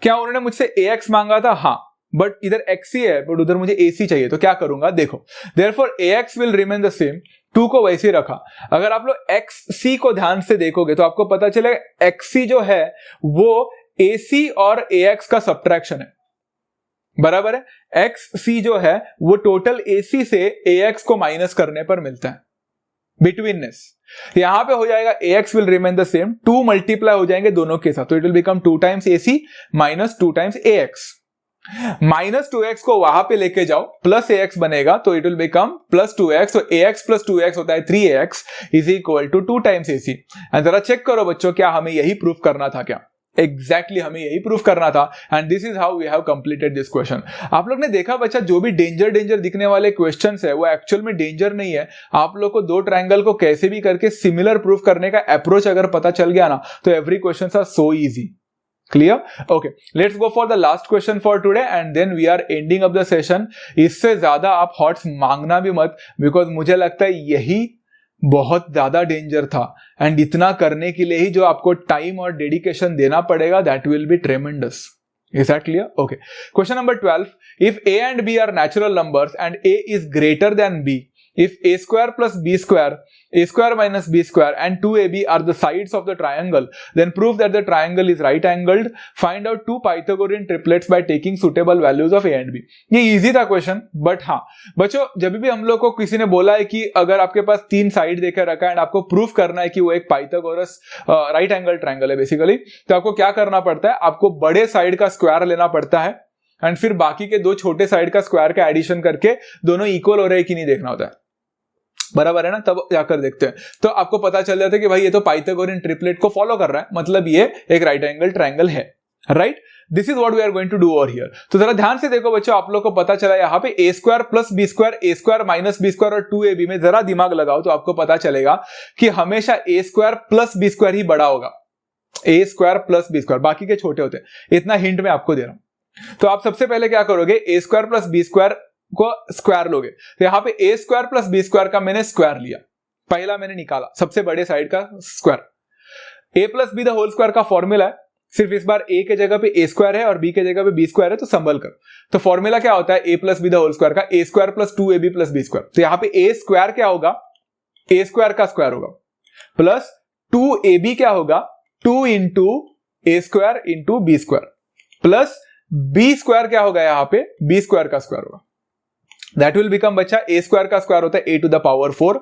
[SPEAKER 1] क्या उन्होंने मुझसे ax मांगा था? हाँ, बट इधर xc है बट उधर मुझे ac चाहिए, तो क्या करूंगा, देखो therefore ax will remain the same, 2 को वैसे ही रखा। अगर आप लोग xc को ध्यान से देखोगे तो आपको पता चलेगा xc जो है वो ac और ax का सब्ट्रैक्शन है, बराबर है। xc जो है वो टोटल ac से ax को माइनस करने पर मिलता है, बिटवीननेस। यहां पे हो जाएगा ax will remain the same, 2 multiply हो जाएंगे दोनों के साथ, तो it will become 2 times ac minus 2 times ax। Minus 2x को वहां पे लेके जाओ, प्लस ax बनेगा तो it will become plus 2x, तो ax प्लस 2x होता है 3ax is equal to 2 times ac। And जरा चेक करो बच्चों, क्या हमें यही प्रूफ करना था क्या? एग्जैक्टली हमें यही प्रूफ करना था, and this is how we have completed this question. आप लोग ने देखा बच्चा, जो भी डेंजर दिखने वाले क्वेश्चंस है वो एक्चुअल में डेंजर नहीं है। आप लोग को 2 ट्रायंगल को कैसे भी करके सिमिलर प्रूफ करने का अप्रोच अगर पता चल गया ना, तो every questions are so easy. Clear? Okay, let's go for the last question for today and then we are ending up the session. इससे ज्यादा आप हॉट्स मांगना भी मत, बिकॉज मुझे लगता है यही बहुत ज्यादा डेंजर था, एंड इतना करने के लिए ही जो आपको टाइम और डेडिकेशन देना पड़ेगा, that will B ट्रेमेंडस। Is that clear? Okay. Question number 12. If a and b are natural numbers and a is greater than b, if a square plus b square, a square minus b square and 2ab are the sides of the triangle, then prove that the triangle is right angled. Find out 2 Pythagorean triplets by taking suitable values of a and b. ये easy था question, but हाँ बच्चों, जब भी हम लोग को किसी ने बोला है कि अगर आपके पास 3 साइड देकर रखा है एंड आपको प्रूफ करना है कि वो एक पाइथागोरस राइट एंगल ट्रायंगल है बेसिकली, तो आपको क्या करना पड़ता है, आपको बड़े साइड का स्क्वायर लेना पड़ता है एंड फिर बाकी के 2 छोटे साइड का स्क्वायर का एडिशन करके दोनों इक्वल हो रहे हैं कि नहीं देखना होता है, बराबर है ना। तब जाकर देखते हैं तो आपको पता चल जाता है कि भाई ये तो पाइथागोरियन ट्रिपलेट को फॉलो कर रहा है, मतलब ये एक राइट एंगल ट्रायंगल है, right. This is what we are going to do over here. तो जरा ध्यान से देखो बच्चों, आप लोग को पता चला यहाँ पे a square plus b square, a square minus b square और 2ab में जरा दिमाग लगाओ तो आपको पता चलेगा कि हमेशा a square plus b square ही बड़ा होगा, a square plus b square, बाकी के छोटे होते हैं। इतना हिंट मैं आपको दे रहा हूं। तो आप सबसे पहले क्या करोगे, a square plus b square को स्क्वायर लोगे, तो यहाँ पे a square plus b square का मैंने स्क्वायर लिया, पहला मैंने निकाला सबसे बड़े साइड का square. a plus b the whole square का फॉर्मूला है, सिर्फ इस बार a के जगह पे a स्क्वायर है और b के जगह पे b स्क्वायर है, तो संभल कर। तो फॉर्मूला क्या होता है, a plus b the whole square का a square plus 2ab plus b square. तो यहाँ पे a स्क्वायर क्या होगा, a स्क्वायर का स्क्वायर होगा, प्लस 2ab क्या होगा, 2 into a square into b square, plus b square क्या होगा, यहाँ पे b स्क्वायर का स्क्वायर होगा। दैट विल बिकम बच्चा, a स्क्वायर का स्क्वायर होता है a to the power 4,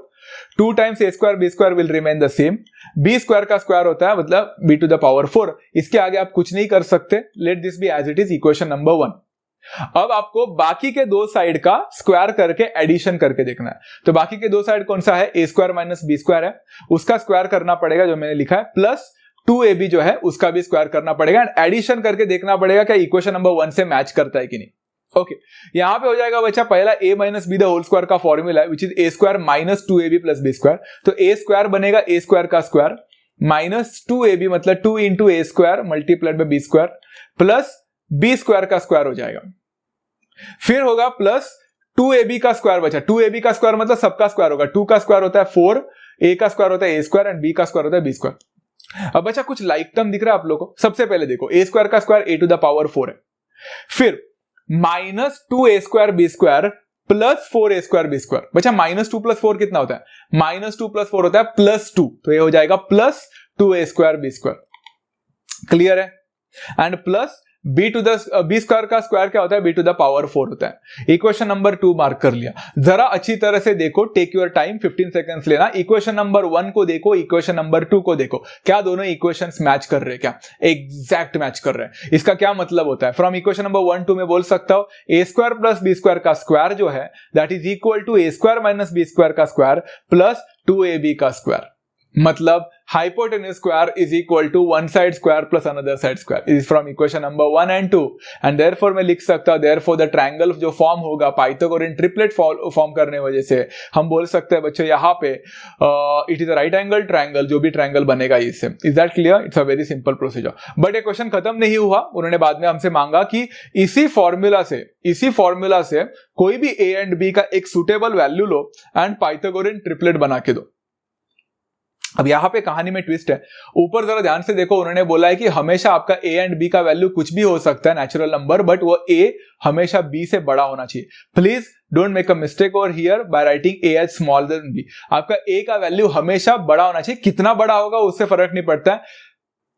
[SPEAKER 1] 2 times a square b square will remain the same, b square का स्क्वायर होता है मतलब b टू द पावर 4। इसके आगे आप कुछ नहीं कर सकते, let this be as it is equation number 1। अब आपको बाकी के 2 साइड का स्क्वायर करके एडिशन करके देखना है। तो बाकी के 2 साइड कौन सा है, a square minus b square है, उसका स्क्वायर करना पड़ेगा जो मैंने लिखा है, प्लस 2ab जो है उसका भी स्क्वायर करना पड़ेगा एंड एडिशन करके देखना पड़ेगा क्या इक्वेशन नंबर 1 से मैच करता है कि नहीं। ओके, यहां पे हो जाएगा बच्चा, पहला a minus b the whole square का फॉर्मूला है which is a square minus 2ab plus b square. तो a स्क्वायर बनेगा a स्क्वायर का स्क्वायर माइनस 2ab मतलब 2 into a square multiplied by b square plus b square का square हो जाएगा। फिर होगा प्लस 2ab का स्क्वायर बचा, 2ab का स्क्वायर मतलब सबका स्क्वायर होगा, 2 का स्क्वायर होता है 4, a का स्क्वायर होता है a स्क्वायर एंड b का स्क्वायर होता है b स्क्वायर। अब बच्चा कुछ लाइक टर्म दिख रहा है आप लोगों को, सबसे पहले देखो a स्क्वायर का square a to the power 4 है, फिर minus 2a square b square plus 4a square b square. बच्चा माइनस 2 प्लस 4 कितना होता है, माइनस 2 प्लस 4 होता है प्लस 2, तो ये हो जाएगा plus 2a square b square. Clear है? And plus b to the b square का स्क्वायर क्या होता है, b टू द पावर 4 होता है। इक्वेशन नंबर 2 मार्क कर लिया। जरा अच्छी तरह से देखो, टेक योर टाइम, 15 सेकंड्स लेना। इक्वेशन नंबर 1 को देखो, इक्वेशन नंबर 2 को देखो, क्या दोनों इक्वेशंस मैच कर रहे हैं, क्या एग्जैक्ट मैच कर रहे हैं। इसका क्या मतलब होता है, फ्रॉम इक्वेशन नंबर 1 2 में बोल सकता हूं a square plus b square का स्क्वायर जो है that is equal to a square minus b square का स्क्वायर प्लस 2ab का स्क्वायर। मतलब hypotenuse square is equal to one side square plus another side square is from equation number 1 and 2 and therefore मैं लिख सकता हूं therefore the triangle जो form होगा Pythagorean triplet form करने वजह से हम बोल सकते हैं बच्चों यहाँ पे it is a right angle triangle, जो भी ट्रायंगल बनेगा इससे। Is that clear? It's a very simple procedure. But ये क्वेश्चन खत्म नहीं हुआ, उन्होंने बाद में हमसे मांगा कि इसी फॉर्मूला से कोई भी ए एंड बी का एक suitable value low and Pythagorean triplet बना के दो। अब यहां पे कहानी में ट्विस्ट है, ऊपर जरा ध्यान से देखो, उन्होंने बोला है कि हमेशा आपका ए एंड बी का वैल्यू कुछ भी हो सकता है नेचुरल नंबर, बट वो ए हमेशा बी से बड़ा होना चाहिए। Please don't make a mistake over here by writing a as smaller than b. आपका ए का वैल्यू हमेशा बड़ा होना चाहिए, कितना बड़ा होगा उससे फर्क नहीं पड़ता है,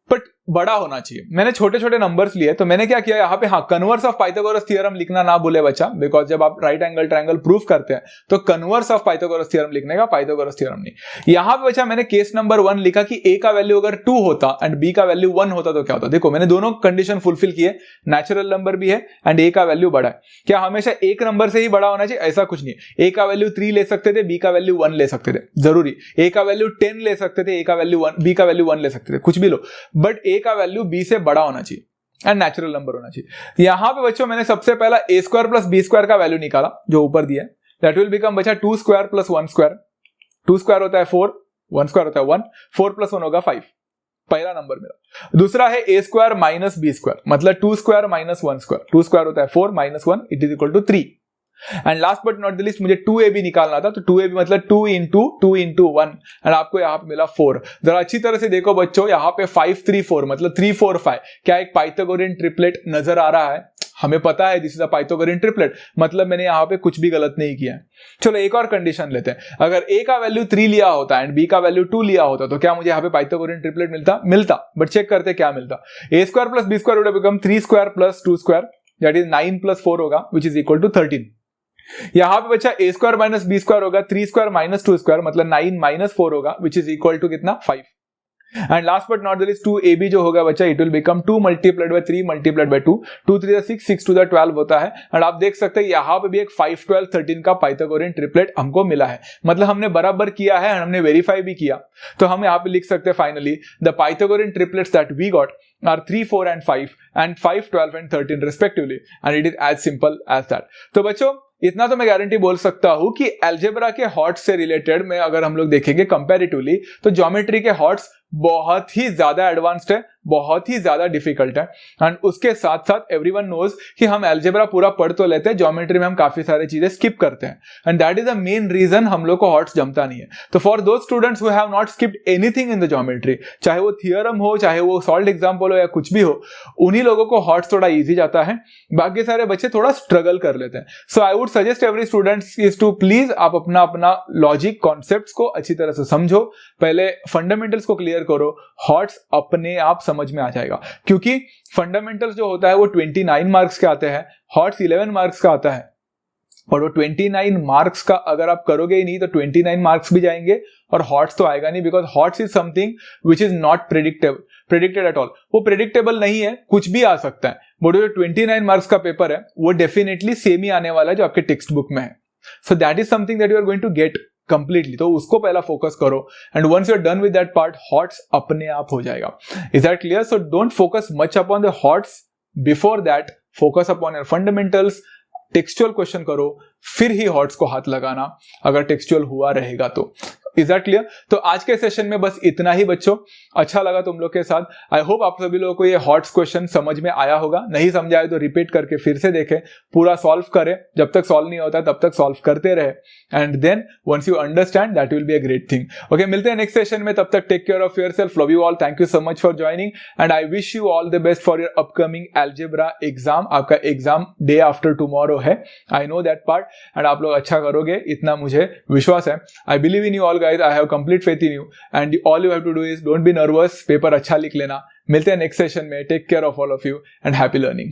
[SPEAKER 1] बट बड़ा होना चाहिए। मैंने छोटे छोटे नंबर्स लिए, तो मैंने क्या किया यहाँ पे, हाँ, कन्वर्स ऑफ पाइथागोरस थ्योरम लिखना ना भूले बच्चा, बिकॉज जब आप राइट एंगल ट्रायंगल प्रूफ करते हैं तो कन्वर्स ऑफ पाइथागोरस थ्योरम लिखने का, पाइथागोरस थ्योरम नहीं। यहाँ पे बच्चा मैंने केस नंबर 1 लिखा कि ए का वैल्यू अगर 2 होता एंड बी का वैल्यू 1 होता तो क्या होता। देखो मैंने दोनों कंडीशन फुलफिल किए, नेचुरल नंबर भी है एंड ए का वैल्यू बड़ा है। क्या हमेशा एक नंबर से ही बड़ा होना चाहिए? ऐसा कुछ नहीं। ए का वैल्यू 3 ले सकते थे, बी का वैल्यू 1 ले सकते थे, जरूरी। ए का वैल्यू 10 ले सकते थे, ए का वैल्यू 1, बी का वैल्यू 1 ले सकते थे, कुछ भी लो, बट ए का वैल्यू बी से बड़ा होना चाहिए एंड नेचुरल नंबर होना चाहिए। यहां पे बच्चों मैंने सबसे पहला ए स्क्वायर प्लस बी स्क्वायर का वैल्यू निकाला जो ऊपर दिया है, दैट विल बिकम बच्चा 2 स्क्वायर प्लस 1 स्क्वायर। 2 स्क्वायर होता है 4, 1 स्क्वायर होता है 1, 4 प्लस 1 होगा 5, पहला नंबर मेरा। दूसरा है ए स्क्वायर माइनस बी स्क्वायर, मतलब 2 स्क्वायर माइनस 1 स्क्वायर। 2 स्क्वायर होता है 4 minus 1 it is equal to 3। And last but not the least मुझे 2ab निकालना था, तो 2ab मतलब 2 into 1 एंड आपको यहाँ पे मिला 4। जरा अच्छी तरह से देखो बच्चों, यहाँ पे 5 3 4 मतलब 3 4 5 क्या एक पाइथागोरियन ट्रिपलेट नजर आ रहा है? हमें पता है this is a Pythagorean triplet, मतलब मैंने यहाँ पे कुछ भी गलत नहीं किया है। चलो एक और कंडीशन लेते हैं, अगर a का वैल्यू 3 लिया होता एंड b का वैल्यू 2 लिया होता तो क्या मुझे यहाँ पे पाइथागोरियन ट्रिपलेट मिलता। बट चेक करते क्या मिलता। a square plus b square would become 3 square plus 2 square that is 9 plus 4 होगा विच इज इक्वल टू 13। यहां पे बच्चा a square minus b square होगा, 3 स्क्वायर माइनस 2 स्क्वायर मतलब 9 माइनस 4 होगा विच इज इक्वल टू कितना, 5। And last but not the least 2ab जो होगा बच्चा it will become 2 multiplied by 3 multiplied by 2, 2 3 6, 6 2 12 होता है। एंड आप देख सकते हैं यहाँ पे भी एक 5 12 13 का पाइथागोरियन ट्रिपलेट हमको मिला है, मतलब हमने बराबर किया है एंड हमने वेरीफाई भी किया। तो हम यहाँ पे लिख सकते हैं finally the Pythagorean triplets that we got are 3 4 and 5 and 5 12 and 13 respectively and it is as simple as that। तो बच्चों इतना तो मैं गारंटी बोल सकता हूं कि अलजेब्रा के हॉट्स से रिलेटेड में अगर हम लोग देखेंगे कंपैरेटिवली तो ज्योमेट्री के हॉट्स बहुत ही ज्यादा एडवांस्ड है, बहुत ही ज्यादा डिफिकल्ट है। एंड उसके साथ साथ एवरीवन नोज कि हम अलजेब्रा पूरा पढ़ तो लेते हैं, ज्योमेट्री में हम काफी सारी चीजें स्किप करते हैं and that is the main reason हम लोग को हॉट्स जमता नहीं है। तो for those students who have not skipped anything in the geometry, चाहे वो थियरम हो, चाहे वो सॉल्व्ड एग्जांपल हो या कुछ भी हो, उन्हीं लोगों को हॉट्स थोड़ा इजी जाता है, बाकी सारे बच्चे थोड़ा स्ट्रगल कर लेते हैं। So I would suggest every students is to please आप अपना लॉजिक कॉन्सेप्ट्स को अच्छी तरह से समझो, पहले फंडामेंटल्स को क्लियर करो, हॉट्स अपने आप समझ में आ जाएगा। क्योंकि फंडामेंटल्स जो होता है वो 29 मार्क्स के आते हैं, हॉट्स 11 मार्क्स का आता है, और वो 29 मार्क्स का अगर आप करोगे ही नहीं तो 29 मार्क्स भी जाएंगे और हॉट्स तो आएगा नहीं, because hots is something which is not predicted at all. वो प्रेडिक्टेबल नहीं है, कुछ भी आ सकता है। बट जो 29 मार्क्स का पेपर है वो डेफिनेटली सेम ही आने वाला है जो आपके टेक्स्ट बुक में है। So that is something that you are going to get completely, तो उसको पहला फोकस करो and once you are done with that part HOTS अपने आप हो जाएगा। Is that clear? So don't focus much upon the HOTS, before that focus upon your fundamentals, textual question करो, फिर ही हॉट्स को हाथ लगाना अगर टेक्सचुअल हुआ रहेगा तो। Is that clear? तो आज के सेशन में बस इतना ही बच्चों, अच्छा लगा तुम लोग के साथ। आई होप आप सभी लोगों को ये हॉट्स क्वेश्चन समझ में आया होगा, नहीं समझ आए तो रिपीट करके फिर से देखें, पूरा सॉल्व करें, जब तक सॉल्व नहीं होता तब तक सॉल्व करते रहे and then once you understand that will be a great thing. Okay, मिलते हैं नेक्स्ट सेशन में, तब तक take care of yourself, love you all, thank you so much for joining and I wish you all the best for your upcoming algebra exam. आपका exam day after tomorrow है, I know that part, and आप लोग अच्छा करोगे इतना मुझे विश्वास है। I believe in you all guys, I have complete faith in you and all you have to do is don't be nervous, paper अच्छा लिख लेना। मिलते हैं नेक्स्ट सेशन में, take care of all of you and happy learning.